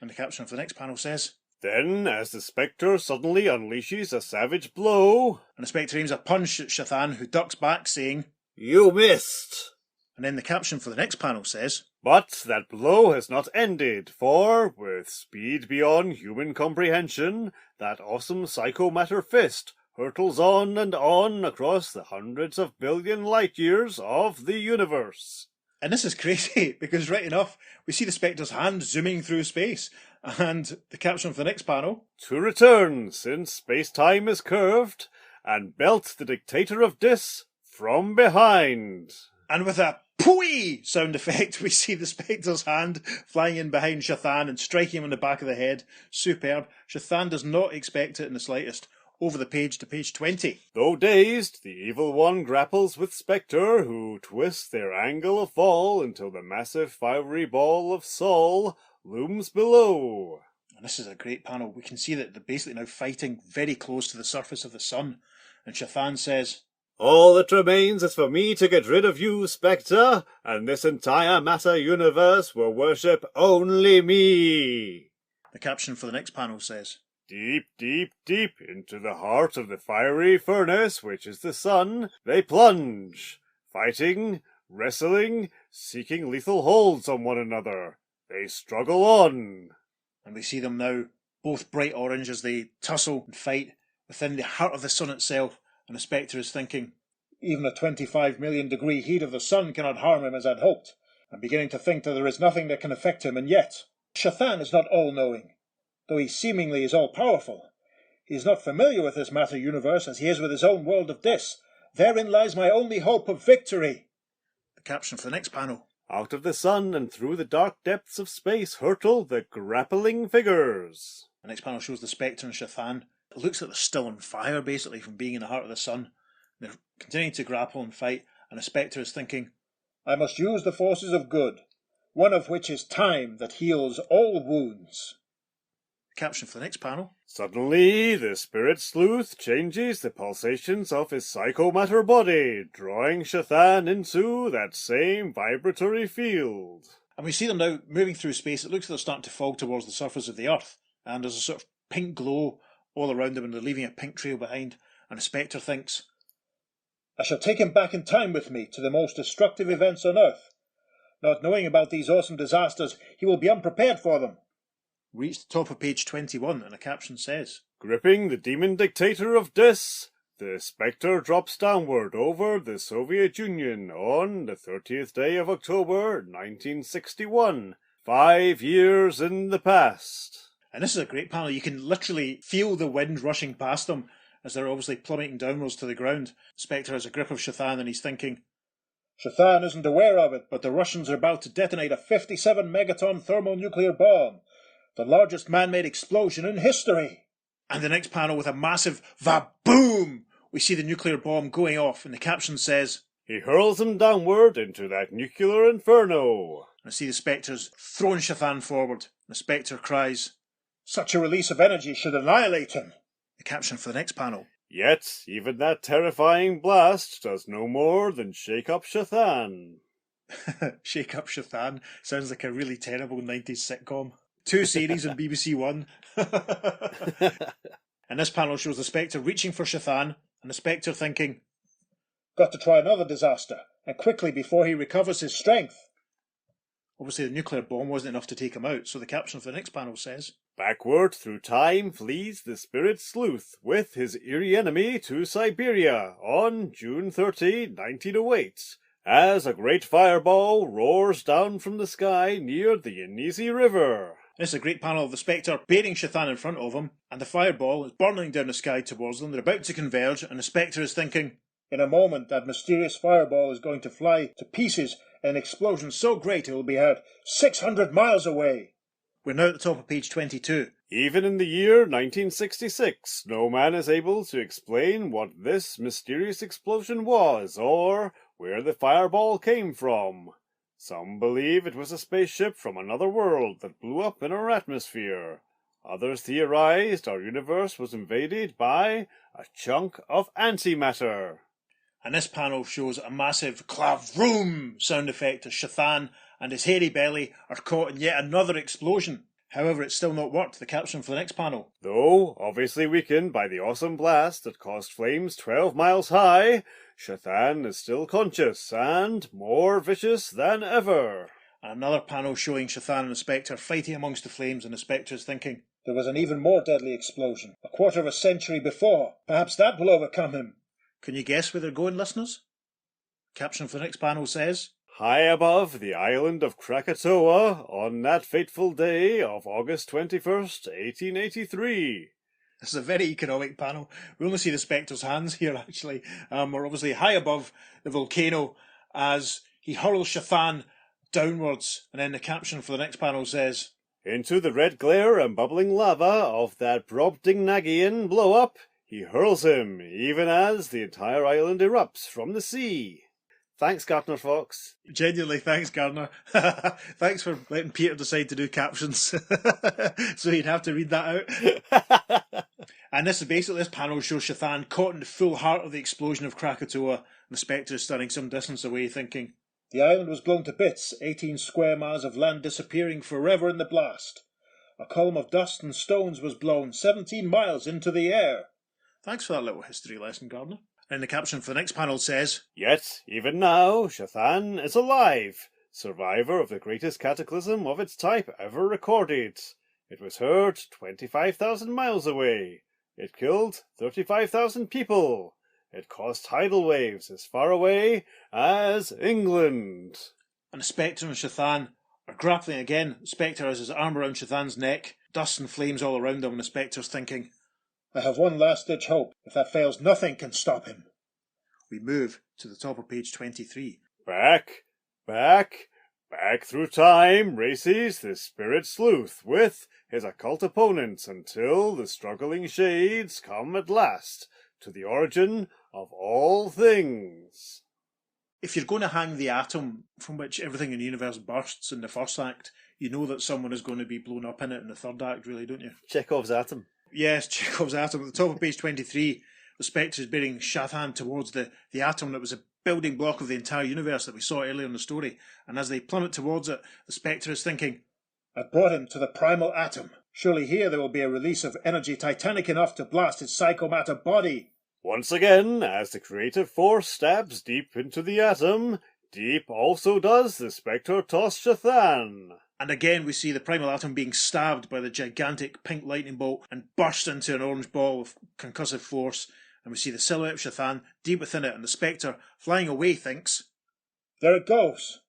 And the caption for the next panel says, Then, as the Spectre suddenly unleashes a savage blow, and the Spectre aims a punch at Shathan, who ducks back, saying, You missed. And then the caption for the next panel says, but that blow has not ended, for, with speed beyond human comprehension, that awesome psychomatter fist hurtles on and on across the hundreds of billion light-years of the universe. And this is crazy, because right enough, we see the Spectre's hand zooming through space, and the caption for the next panel, To return, since space-time is curved, and belt the dictator of Dis from behind. And with a pooey sound effect, we see the Spectre's hand flying in behind Shathan and striking him on the back of the head. Superb. Shathan does not expect it in the slightest. Over the page to page 20. Though dazed, the evil one grapples with Spectre, who twists their angle of fall until the massive fiery ball of Sol looms below. And this is a great panel. We can see that they're basically now fighting very close to the surface of the sun. And Shathan says, All that remains is for me to get rid of you, Spectre, and this entire matter universe will worship only me. The caption for the next panel says, Deep, deep, deep into the heart of the fiery furnace, which is the sun, they plunge, fighting, wrestling, seeking lethal holds on one another. They struggle on. And we see them now, both bright orange as they tussle and fight within the heart of the sun itself. And the Spectre is thinking, Even the 25 million degree heat of the sun cannot harm him as I'd hoped. I'm beginning to think that there is nothing that can affect him, and yet Shathan is not all-knowing. Though he seemingly is all-powerful, he is not familiar with this matter universe as he is with his own world of Dis. Therein lies my only hope of victory. The caption for the next panel. Out of the sun and through the dark depths of space hurtle the grappling figures. The next panel shows the Spectre and Shathan. It looks like they're still on fire, basically, from being in the heart of the sun. They're continuing to grapple and fight, and the Spectre is thinking, I must use the forces of good, one of which is time that heals all wounds. The caption for the next panel. Suddenly, the spirit sleuth changes the pulsations of his psychomatter body, drawing Shathan into that same vibratory field. And we see them now moving through space. It looks like they're starting to fall towards the surface of the Earth, and there's a sort of pink glow all around them, and they're leaving a pink trail behind. And the Spectre thinks, I shall take him back in time with me to the most destructive events on Earth. Not knowing about these awesome disasters, he will be unprepared for them. We reach the top of page 21, and a caption says, Gripping the demon dictator of Dis, the Spectre drops downward over the Soviet Union on the 30th day of October, 1961, 5 years in the past. And this is a great panel. You can literally feel the wind rushing past them as they're obviously plummeting downwards to the ground. Spectre has a grip of Shathan and he's thinking, Shathan isn't aware of it, but the Russians are about to detonate a 57 megaton thermonuclear bomb, the largest man-made explosion in history. And the next panel, with a massive va-boom, we see the nuclear bomb going off, and the caption says, He hurls him downward into that nuclear inferno. I see the Spectre's throwing Shathan forward. The Spectre cries, Such a release of energy should annihilate him. the caption for the next panel. Yet, even that terrifying blast does no more than shake up Shathan. Shake Up Shathan sounds like a really terrible 90s sitcom. 2 series on BBC One. And this panel shows the Spectre reaching for Shathan, and the Spectre thinking, Got to try another disaster, and quickly before he recovers his strength. obviously the nuclear bomb wasn't enough to take him out, so the caption for the next panel says, Backward through time flees the spirit sleuth with his eerie enemy to Siberia on June 30, 1908, as a great fireball roars down from the sky near the Yenisei River. This is a great panel of the Spectre beating Shathan in front of him, and the fireball is burning down the sky towards them. They're about to converge, and the Spectre is thinking, In a moment, that mysterious fireball is going to fly to pieces in an explosion so great it will be heard 600 miles away. We're now at the top of page 22. Even in the year 1966, no man is able to explain what this mysterious explosion was or where the fireball came from. Some believe it was a spaceship from another world that blew up in our atmosphere. Others theorized our universe was invaded by a chunk of antimatter. And this panel shows a massive clavroom sound effect as Shathan and his hairy belly are caught in yet another explosion. However, it's still not worked, the caption for the next panel. Though obviously weakened by the awesome blast that caused flames 12 miles high, Shathan is still conscious and more vicious than ever. And another panel showing Shathan and the Spectre fighting amongst the flames, and the Spectre is thinking, There was an even more deadly explosion, a quarter of a century before. Perhaps that will overcome him. Can you guess where they're going, listeners? Caption for the next panel says, High above the island of Krakatoa on that fateful day of August 21st, 1883. This is a very economic panel. We only see the Spectre's hands here, actually. We're obviously high above the volcano as he hurls Shathan downwards. And then the caption for the next panel says, Into the red glare and bubbling lava of that Brobdingnagian blow-up, he hurls him, even as the entire island erupts from the sea. Thanks, Gardner Fox. Genuinely, thanks, Gardner. Thanks for letting Peter decide to do captions. So you'd have to read that out. And this panel shows Shathan caught in the full heart of the explosion of Krakatoa, and the Spectre is standing some distance away thinking, The island was blown to bits, 18 square miles of land disappearing forever in the blast. A column of dust and stones was blown 17 miles into the air. Thanks for that little history lesson, Gardner. And the caption for the next panel says, Yet, even now, Shathan is alive, survivor of the greatest cataclysm of its type ever recorded. It was heard 25,000 miles away. It killed 35,000 people. It caused tidal waves as far away as England. And the Spectre and Shathan are grappling again. The Spectre has his arm around Shathan's neck, dust and flames all around him, and the Spectre's thinking, I have one last-ditch hope. If that fails, nothing can stop him. We move to the top of page 23. Back through time races the spirit sleuth with his occult opponents until the struggling shades come at last to the origin of all things. If you're going to hang the atom from which everything in the universe bursts in the first act, you know that someone is going to be blown up in it in the third act, really, don't you? Chekhov's atom. Yes, Chekhov's atom. At the top of page 23, the Spectre is bearing Shathan towards the atom that was a building block of the entire universe that we saw earlier in the story. And as they plummet towards it, the Spectre is thinking, I brought him to the primal atom. Surely here there will be a release of energy titanic enough to blast his psychomatter body. Once again, as the creative force stabs deep into the atom, deep also does the Spectre toss Shathan. And again we see the primal atom being stabbed by the gigantic pink lightning bolt and burst into an orange ball of concussive force. And we see the silhouette of Shathan deep within it, and the Spectre, flying away, thinks, There it goes.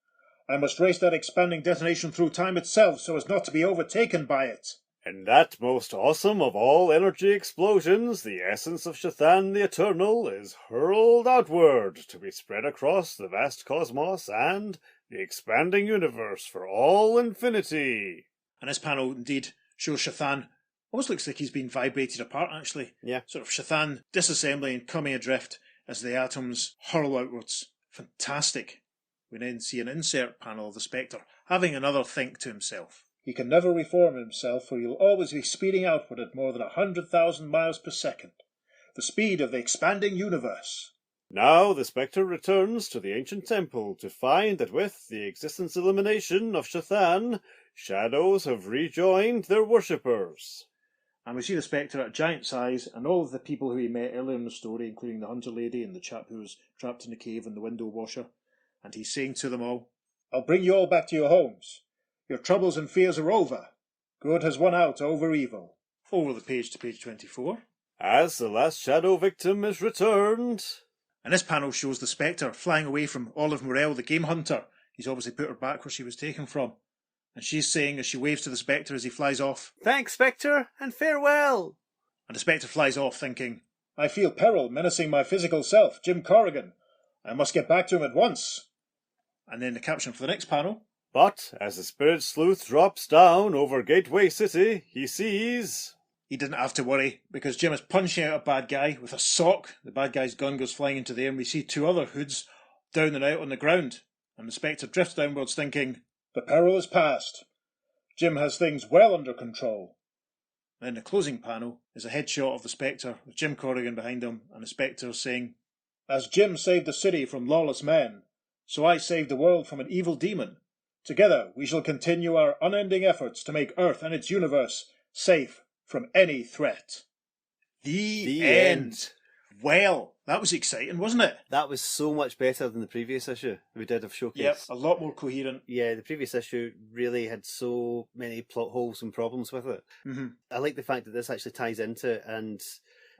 I must race that expanding detonation through time itself so as not to be overtaken by it. In that most awesome of all energy explosions, the essence of Shathan the Eternal is hurled outward to be spread across the vast cosmos and the expanding universe for all infinity. And this panel indeed shows Shathan, almost looks like he's been vibrated apart, actually. Yeah. Sort of Shathan disassembling and coming adrift as the atoms hurl outwards. Fantastic. We then see an insert panel of the Spectre having another think to himself. He can never reform himself, for he will always be speeding outward at more than 100,000 miles per second, the speed of the expanding universe. Now the Spectre returns to the ancient temple to find that with the existence elimination of Shathan, shadows have rejoined their worshippers. And we see the Spectre at giant size, and all of the people who he met earlier in the story, including the Hunter Lady and the chap who was trapped in the cave and the window washer. And he's saying to them all, I'll bring you all back to your homes. Your troubles and fears are over. Good has won out over evil. over the page to page 24. As the last shadow victim is returned. And this panel shows the Spectre flying away from Olive Morel, the game hunter. He's obviously put her back where she was taken from. And she's saying, as she waves to the Spectre as he flies off, Thanks, Spectre, and farewell. and the Spectre flies off thinking, I feel peril menacing my physical self, Jim Corrigan. I must get back to him at once. And then the caption for the next panel. But as the spirit sleuth drops down over Gateway City, he sees... He didn't have to worry, because Jim is punching out a bad guy with a sock. The bad guy's gun goes flying into the air, and we see two other hoods down and out on the ground. And the Spectre drifts downwards thinking, The peril is past. Jim has things well under control. Then the closing panel is a headshot of the Spectre with Jim Corrigan behind him, and the Spectre saying, As Jim saved the city from lawless men, so I saved the world from an evil demon. Together we shall continue our unending efforts to make Earth and its universe safe from any threat. The end. Well, that was exciting, wasn't it? That was so much better than the previous issue we did of Showcase. Yep, a lot more coherent. Yeah, the previous issue really had so many plot holes and problems with it. Mm-hmm. I like the fact that this actually ties into it, and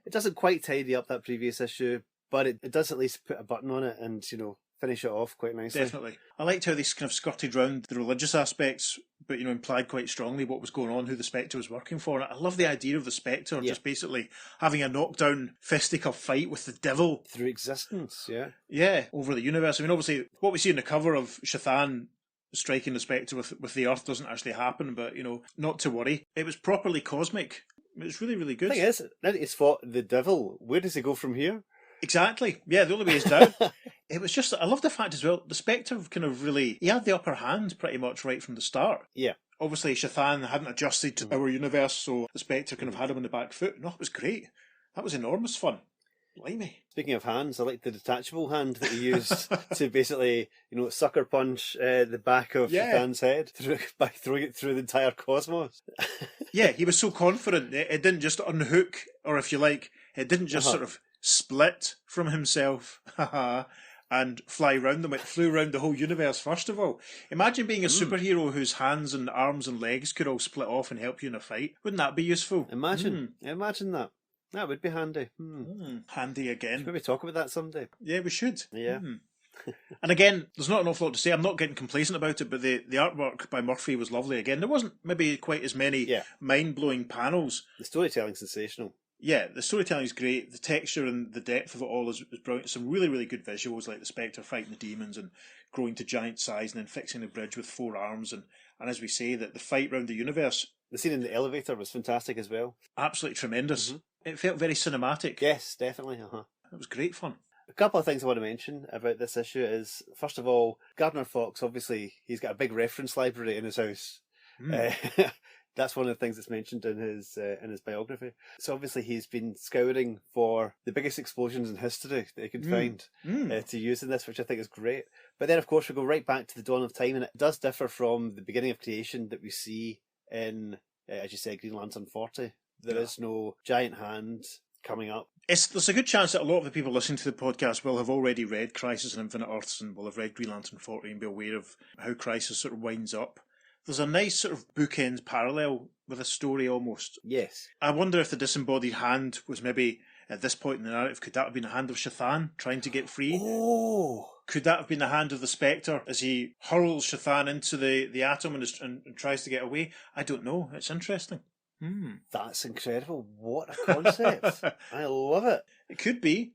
it doesn't quite tidy up that previous issue, but it does at least put a button on it and, you know, finish it off quite nicely. Definitely. I liked how they kind of skirted round the religious aspects, but, you know, implied quite strongly what was going on, who the Spectre was working for. And I love the idea of the Spectre just basically having a knockdown fisticuff fight with the devil. Through existence, yeah. Yeah, over the universe. I mean, obviously, what we see in the cover of Shathan striking the Spectre with the Earth doesn't actually happen, but, you know, not to worry. It was properly cosmic. It was really, really good. The thing is, now that he's fought the devil, where does he go from here? Exactly. Yeah, the only way is down. It was just, I love the fact as well, the Spectre kind of really, he had the upper hand pretty much right from the start. Yeah. Obviously, Shathan hadn't adjusted to our universe, so the Spectre kind of had him on the back foot. No, it was great. That was enormous fun. Blimey. Speaking of hands, I like the detachable hand that he used to basically, you know, sucker punch the back of Shathan's head by throwing it through the entire cosmos. Yeah, he was so confident. It didn't just unhook, or if you like, it didn't just sort of split from himself and fly round them. It flew around the whole universe first of all. Imagine being a superhero whose hands and arms and legs could all split off and help you in a fight. Wouldn't that be useful? Imagine that. That would be handy. Handy again. Should we talk about that someday? Yeah, we should. Yeah. And again, there's not an awful lot to say. I'm not getting complacent about it, but the artwork by Murphy was lovely again. There wasn't maybe quite as many mind-blowing panels. The storytelling's sensational. Yeah, the storytelling is great. The texture and the depth of it all is brilliant. Some really, really good visuals, like the Spectre fighting the demons and growing to giant size and then fixing the bridge with 4 arms. And as we say, that the fight round the universe. The scene in the elevator was fantastic as well. Absolutely tremendous. It felt very cinematic. Yes, definitely. It was great fun. A couple of things I want to mention about this issue is, first of all, Gardner Fox, obviously, he's got a big reference library in his house. That's one of the things that's mentioned in his biography. So obviously he's been scouring for the biggest explosions in history that he could find to use in this, which I think is great. But then, of course, we go right back to the dawn of time, and it does differ from the beginning of creation that we see in, as you said, Green Lantern 40. There is no giant hand coming up. There's a good chance that a lot of the people listening to the podcast will have already read Crisis on Infinite Earths and will have read Green Lantern 40 and be aware of how Crisis sort of winds up. There's a nice sort of bookends parallel with a story almost. Yes. I wonder if the disembodied hand was maybe, at this point in the narrative, could that have been the hand of Shathan trying to get free? Oh! Could that have been the hand of the Spectre as he hurls Shathan into the atom and tries to get away? I don't know. It's interesting. That's incredible. What a concept. I love it. It could be.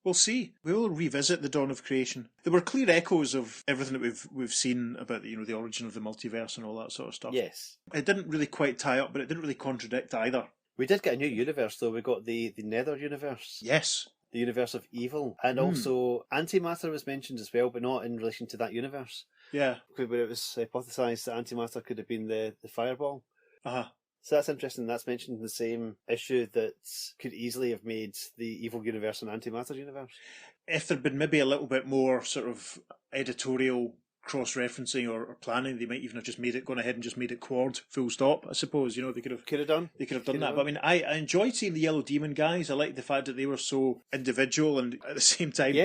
We'll see. We will revisit the dawn of creation. There were clear echoes of everything that we've seen about the origin of the multiverse and all that sort of stuff. Yes. It didn't really quite tie up, but it didn't really contradict either. We did get a new universe, though. We got the Nether Universe. Yes. the universe of evil. And also antimatter was mentioned as well, but not in relation to that universe. Yeah. Where it was hypothesised that antimatter could have been the fireball. Uh-huh. So that's interesting. That's mentioned in the same issue that could easily have made the evil universe an antimatter universe. If there'd been maybe a little bit more sort of editorial cross-referencing or planning, they might even have just gone ahead and just made it quad, full stop, I suppose. They could have done. They could have done that. But I mean, I enjoyed seeing the Yellow Demon guys. I liked the fact that they were so individual and at the same time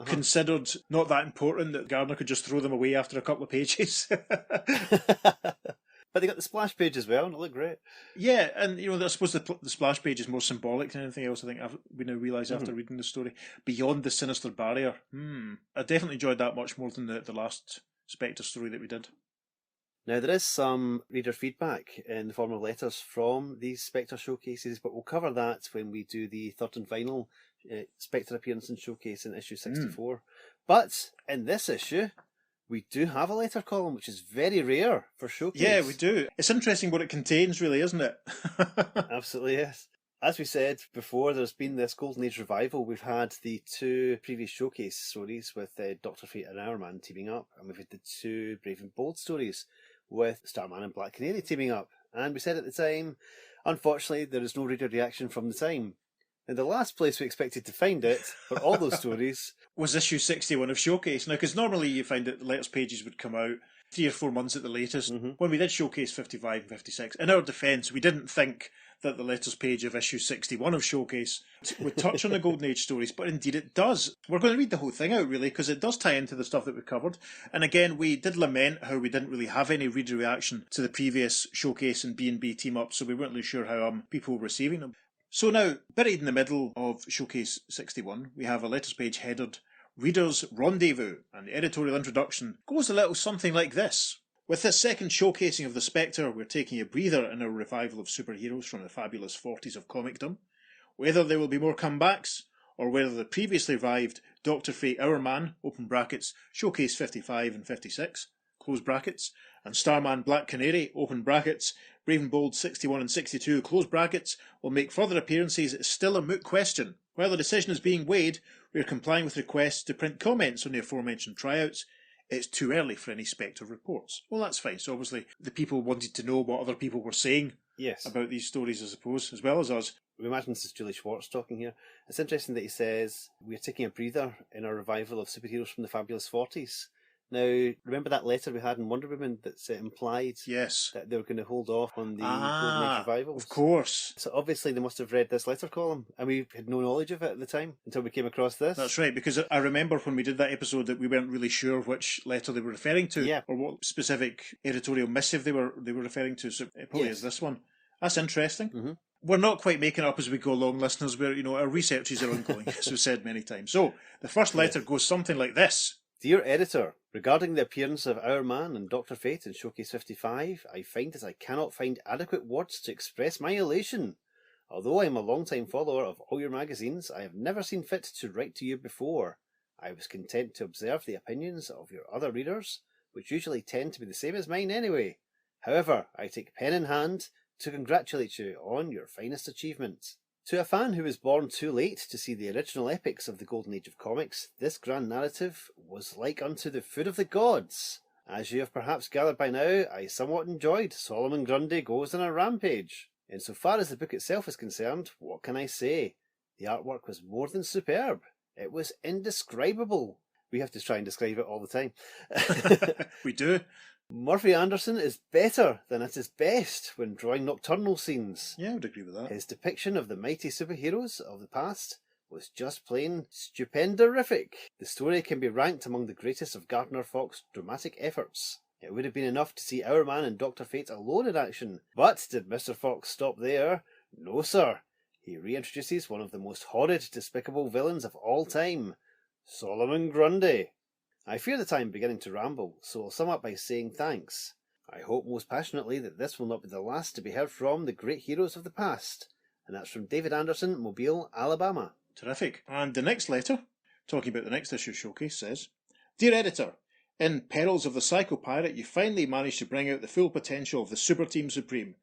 considered not that important that Gardner could just throw them away after a couple of pages. But they got the splash page as well, and it looked great. Yeah, and I suppose the splash page is more symbolic than anything else. I think we now realise after reading the story. Beyond the Sinister Barrier. I definitely enjoyed that much more than the last Spectre story that we did. Now, there is some reader feedback in the form of letters from these Spectre showcases, but we'll cover that when we do the third and final Spectre appearance and showcase in issue 64. But in this issue, we do have a letter column, which is very rare for showcase. Yeah, we do. It's interesting what it contains, really, isn't it? Absolutely, yes. As we said before, there's been this Golden Age revival. We've had the 2 previous showcase stories with Dr. Fate and Hourman teaming up, and we've had the 2 Brave and Bold stories with Starman and Black Canary teaming up. And we said at the time, unfortunately, there is no reader reaction from the time. And the last place we expected to find it for all those stories was issue 61 of Showcase. Now, because normally you find that the letters pages would come out 3 or 4 months at the latest. When we did Showcase 55 and 56, in our defence, we didn't think that the letters page of issue 61 of Showcase would touch on the Golden Age stories, but indeed it does. We're going to read the whole thing out, really, because it does tie into the stuff that we covered. And again, we did lament how we didn't really have any reader reaction to the previous Showcase and B&B team-up, so we weren't really sure how people were receiving them. So now, buried in the middle of Showcase 61, we have a letters page headed Reader's Rendezvous, and the editorial introduction goes a little something like this. With this second showcasing of the Spectre, we're taking a breather in our revival of superheroes from the fabulous 40s of comicdom. Whether there will be more comebacks, or whether the previously revived Dr. Fate Hourman, open brackets, Showcase 55 and 56, close brackets, and Starman Black Canary, open brackets, Brave and Bold 61 and 62, close brackets, will make further appearances is still a moot question. While the decision is being weighed, we are complying with requests to print comments on the aforementioned tryouts. It's too early for any Spectre reports. Well, that's fine. So obviously the people wanted to know what other people were saying about these stories, I suppose, as well as us. We imagine this is Julie Schwartz talking here. It's interesting that he says, we're taking a breather in our revival of superheroes from the fabulous 40s. Now, remember that letter we had in Wonder Woman that implied that they were going to hold off on the Golden Age revivals? Of course. So obviously they must have read this letter column, and we had no knowledge of it at the time until we came across this. That's right, because I remember when we did that episode that we weren't really sure which letter they were referring to, or what specific editorial missive they were referring to. So it probably is this one. That's interesting. We're not quite making it up as we go along, listeners. Our researches are ongoing, as we've said many times. So the first letter goes something like this. Dear Editor, regarding the appearance of Hourman and Dr. Fate in Showcase 55, I find that I cannot find adequate words to express my elation. Although I am a long-time follower of all your magazines, I have never seen fit to write to you before. I was content to observe the opinions of your other readers, which usually tend to be the same as mine anyway. However, I take pen in hand to congratulate you on your finest achievement. To a fan who was born too late to see the original epics of the Golden Age of comics, this grand narrative was like unto the food of the gods. As you have perhaps gathered by now, I somewhat enjoyed Solomon Grundy Goes on a Rampage. Insofar as the book itself is concerned, what can I say? The artwork was more than superb. It was indescribable. We have to try and describe it all the time. We do. Murphy Anderson is better than at his best when drawing nocturnal scenes. Yeah, I would agree with that. His depiction of the mighty superheroes of the past was just plain stupendorific. The story can be ranked among the greatest of Gardner Fox's dramatic efforts. It would have been enough to see Hourman and Dr. Fate alone in action. But did Mr. Fox stop there? No, sir. He reintroduces one of the most horrid, despicable villains of all time, Solomon Grundy. I fear that I am beginning to ramble, so I'll sum up by saying thanks. I hope most passionately that this will not be the last to be heard from the great heroes of the past. And that's from David Anderson, Mobile, Alabama. Terrific. And the next letter, talking about the next issue showcase, says, Dear Editor, in Perils of the Psycho Pirate, you finally managed to bring out the full potential of the Super Team Supreme.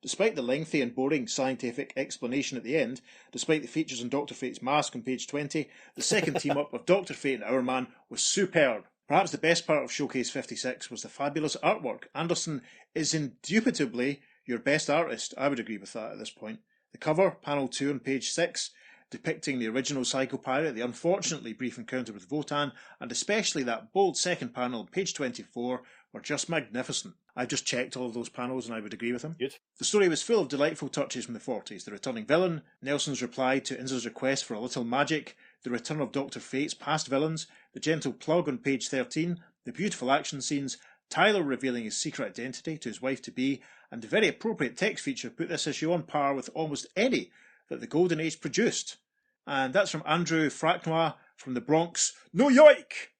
Despite the lengthy and boring scientific explanation at the end, despite the features on Dr. Fate's mask on page 20, the second team-up of Dr. Fate and Hourman was superb. Perhaps the best part of Showcase 56 was the fabulous artwork. Anderson is indubitably your best artist. I would agree with that at this point. The cover, panel 2 on page 6, depicting the original Psycho Pirate, the unfortunately brief encounter with Votan, and especially that bold second panel on page 24, were just magnificent. I've just checked all of those panels and I would agree with him. Good. The story was full of delightful touches from the 40s. The returning villain, Nelson's reply to Inza's request for a little magic, the return of Dr. Fate's past villains, the gentle plug on page 13, the beautiful action scenes, Tyler revealing his secret identity to his wife-to-be, and the very appropriate text feature put this issue on par with almost any that the Golden Age produced. And that's from Andrew Fracknois from the Bronx, New York!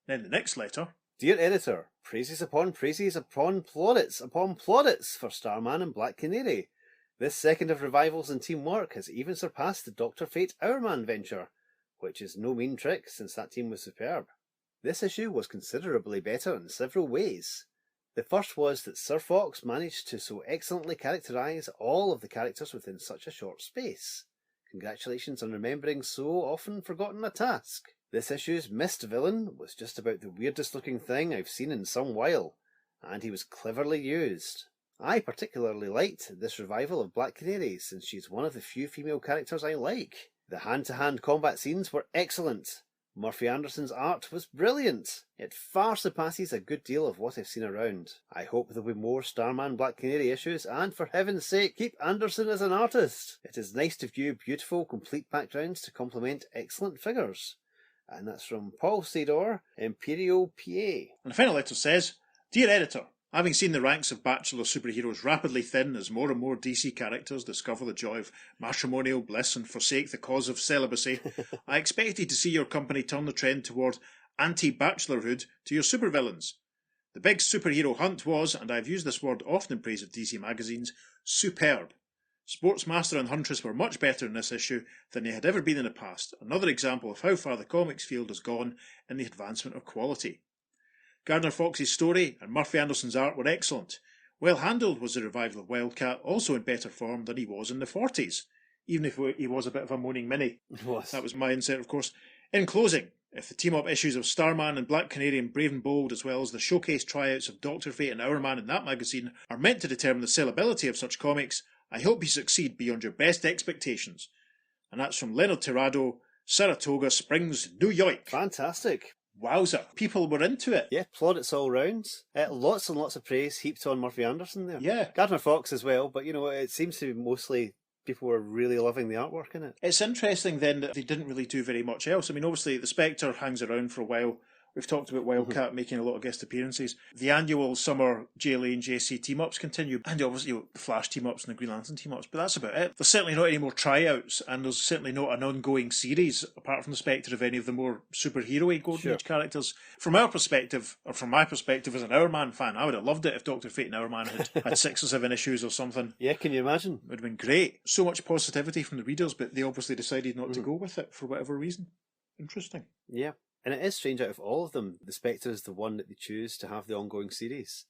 Then the next letter. Dear Editor, praises upon plaudits for Starman and Black Canary. This second of revivals and teamwork has even surpassed the Dr. Fate Hourman venture, which is no mean trick since that team was superb. This issue was considerably better in several ways. The first was that Sir Fox managed to so excellently characterise all of the characters within such a short space. Congratulations on remembering so often forgotten a task. This issue's missed villain was just about the weirdest looking thing I've seen in some while, and he was cleverly used. I particularly liked this revival of Black Canary since she's one of the few female characters I like. The hand-to-hand combat scenes were excellent. Murphy Anderson's art was brilliant. It far surpasses a good deal of what I've seen around. I hope there'll be more Starman Black Canary issues, and for heaven's sake, keep Anderson as an artist. It is nice to view beautiful, complete backgrounds to complement excellent figures. And that's from Paul Sador, Imperial PA. And the final letter says, Dear Editor, having seen the ranks of bachelor superheroes rapidly thin as more and more DC characters discover the joy of matrimonial bliss and forsake the cause of celibacy, I expected to see your company turn the trend toward anti-bachelorhood to your supervillains. The big superhero hunt was, and I've used this word often in praise of DC magazines, superb. Sportsmaster and Huntress were much better in this issue than they had ever been in the past, another example of how far the comics field has gone in the advancement of quality. Gardner Fox's story and Murphy Anderson's art were excellent. Well handled was the revival of Wildcat, also in better form than he was in the 40s, even if he was a bit of a moaning Minnie. That was my insight, of course. In closing, if the team-up issues of Starman and Black Canary and Brave and Bold, as well as the showcase tryouts of Dr. Fate and Hourman in that magazine, are meant to determine the sellability of such comics, I hope you succeed beyond your best expectations. And that's from Leonard Tirado, Saratoga Springs, New York. Fantastic. Wowza, people were into it. Yeah, plaudits all round. Lots and lots of praise heaped on Murphy Anderson there. Yeah. Gardner Fox as well, but it seems to be mostly people were really loving the artwork in it. It's interesting then that they didn't really do very much else. I mean, obviously the Spectre hangs around for a while. We've talked about Wildcat making a lot of guest appearances. The annual summer JLA and JC team-ups continue, and obviously the Flash team-ups and the Green Lantern team-ups, but that's about it. There's certainly not any more tryouts, and there's certainly not an ongoing series, apart from the Spectre, of any of the more superhero-y Golden Age characters. From our perspective, or from my perspective as an Hourman fan, I would have loved it if Dr. Fate and Hourman had 6 or 7 issues or something. Yeah, can you imagine? It would have been great. So much positivity from the readers, but they obviously decided not to go with it for whatever reason. Interesting. Yeah. And it is strange, out of all of them, the Spectre is the one that they choose to have the ongoing series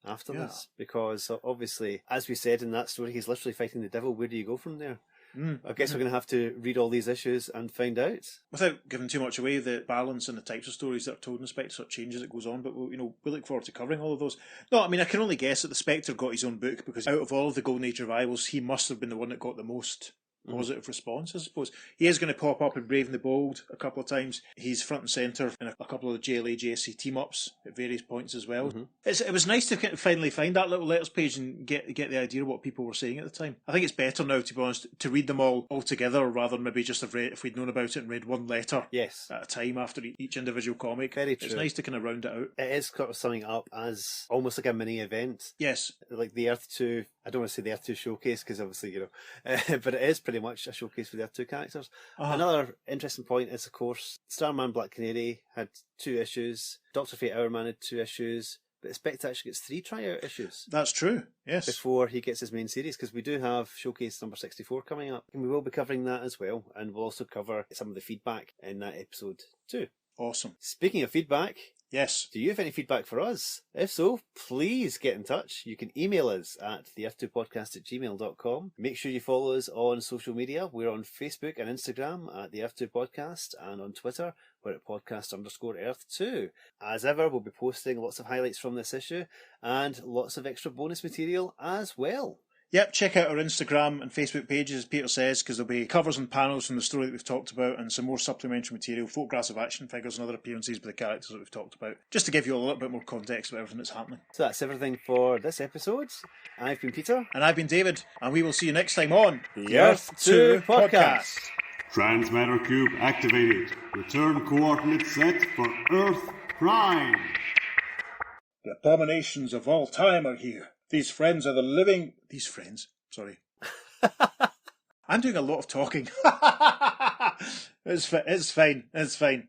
after this. Because obviously, as we said in that story, he's literally fighting the devil. Where do you go from there? I guess we're going to have to read all these issues and find out. Without giving too much away, the balance and the types of stories that are told in the Spectre sort of changes as it goes on, but we look forward to covering all of those. No, I mean, I can only guess that the Spectre got his own book because out of all of the Golden Age revivals, he must have been the one that got the most positive response, I suppose. He is going to pop up in Brave and the Bold a couple of times. He's front and centre in a couple of the JLA, JSC team-ups at various points as well. It was nice to finally find that little letters page and get the idea of what people were saying at the time. I think it's better now, to be honest, to read them all together rather than maybe just have read, if we'd known about it and read one letter at a time after each individual comic. Very true. It's nice to kind of round it out. It is kind of summing up as almost like a mini event. Yes. Like the Earth 2, I don't want to say the Earth 2 showcase because obviously, but it is pretty much a showcase for the Earth 2 characters. Another interesting point is, of course, Starman Black Canary had 2 issues, Dr. Fate Hourman had 2 issues, but Spectre actually gets 3 tryout issues. That's true, yes. Before he gets his main series, because we do have showcase number 64 coming up, and we will be covering that as well, and we'll also cover some of the feedback in that episode too. Awesome. Speaking of feedback, Yes. Do you have any feedback for us? If so, please get in touch. You can email us at theearth2podcast@gmail.com. Make sure you follow us on social media. We're on Facebook and Instagram at the Earth2 Podcast, and on Twitter, we're at podcast_Earth2. As ever, we'll be posting lots of highlights from this issue and lots of extra bonus material as well. Yep, check out our Instagram and Facebook pages, as Peter says, because there'll be covers and panels from the story that we've talked about and some more supplementary material, photographs of action figures and other appearances by the characters that we've talked about, just to give you a little bit more context about everything that's happening. So that's everything for this episode. I've been Peter. And I've been David, and we will see you next time on The Earth 2 Podcast. Transmatter cube activated. Return coordinates set for Earth Prime. The abominations of all time are here. These friends are the living... These friends? Sorry. I'm doing a lot of talking. It's fine. It's fine.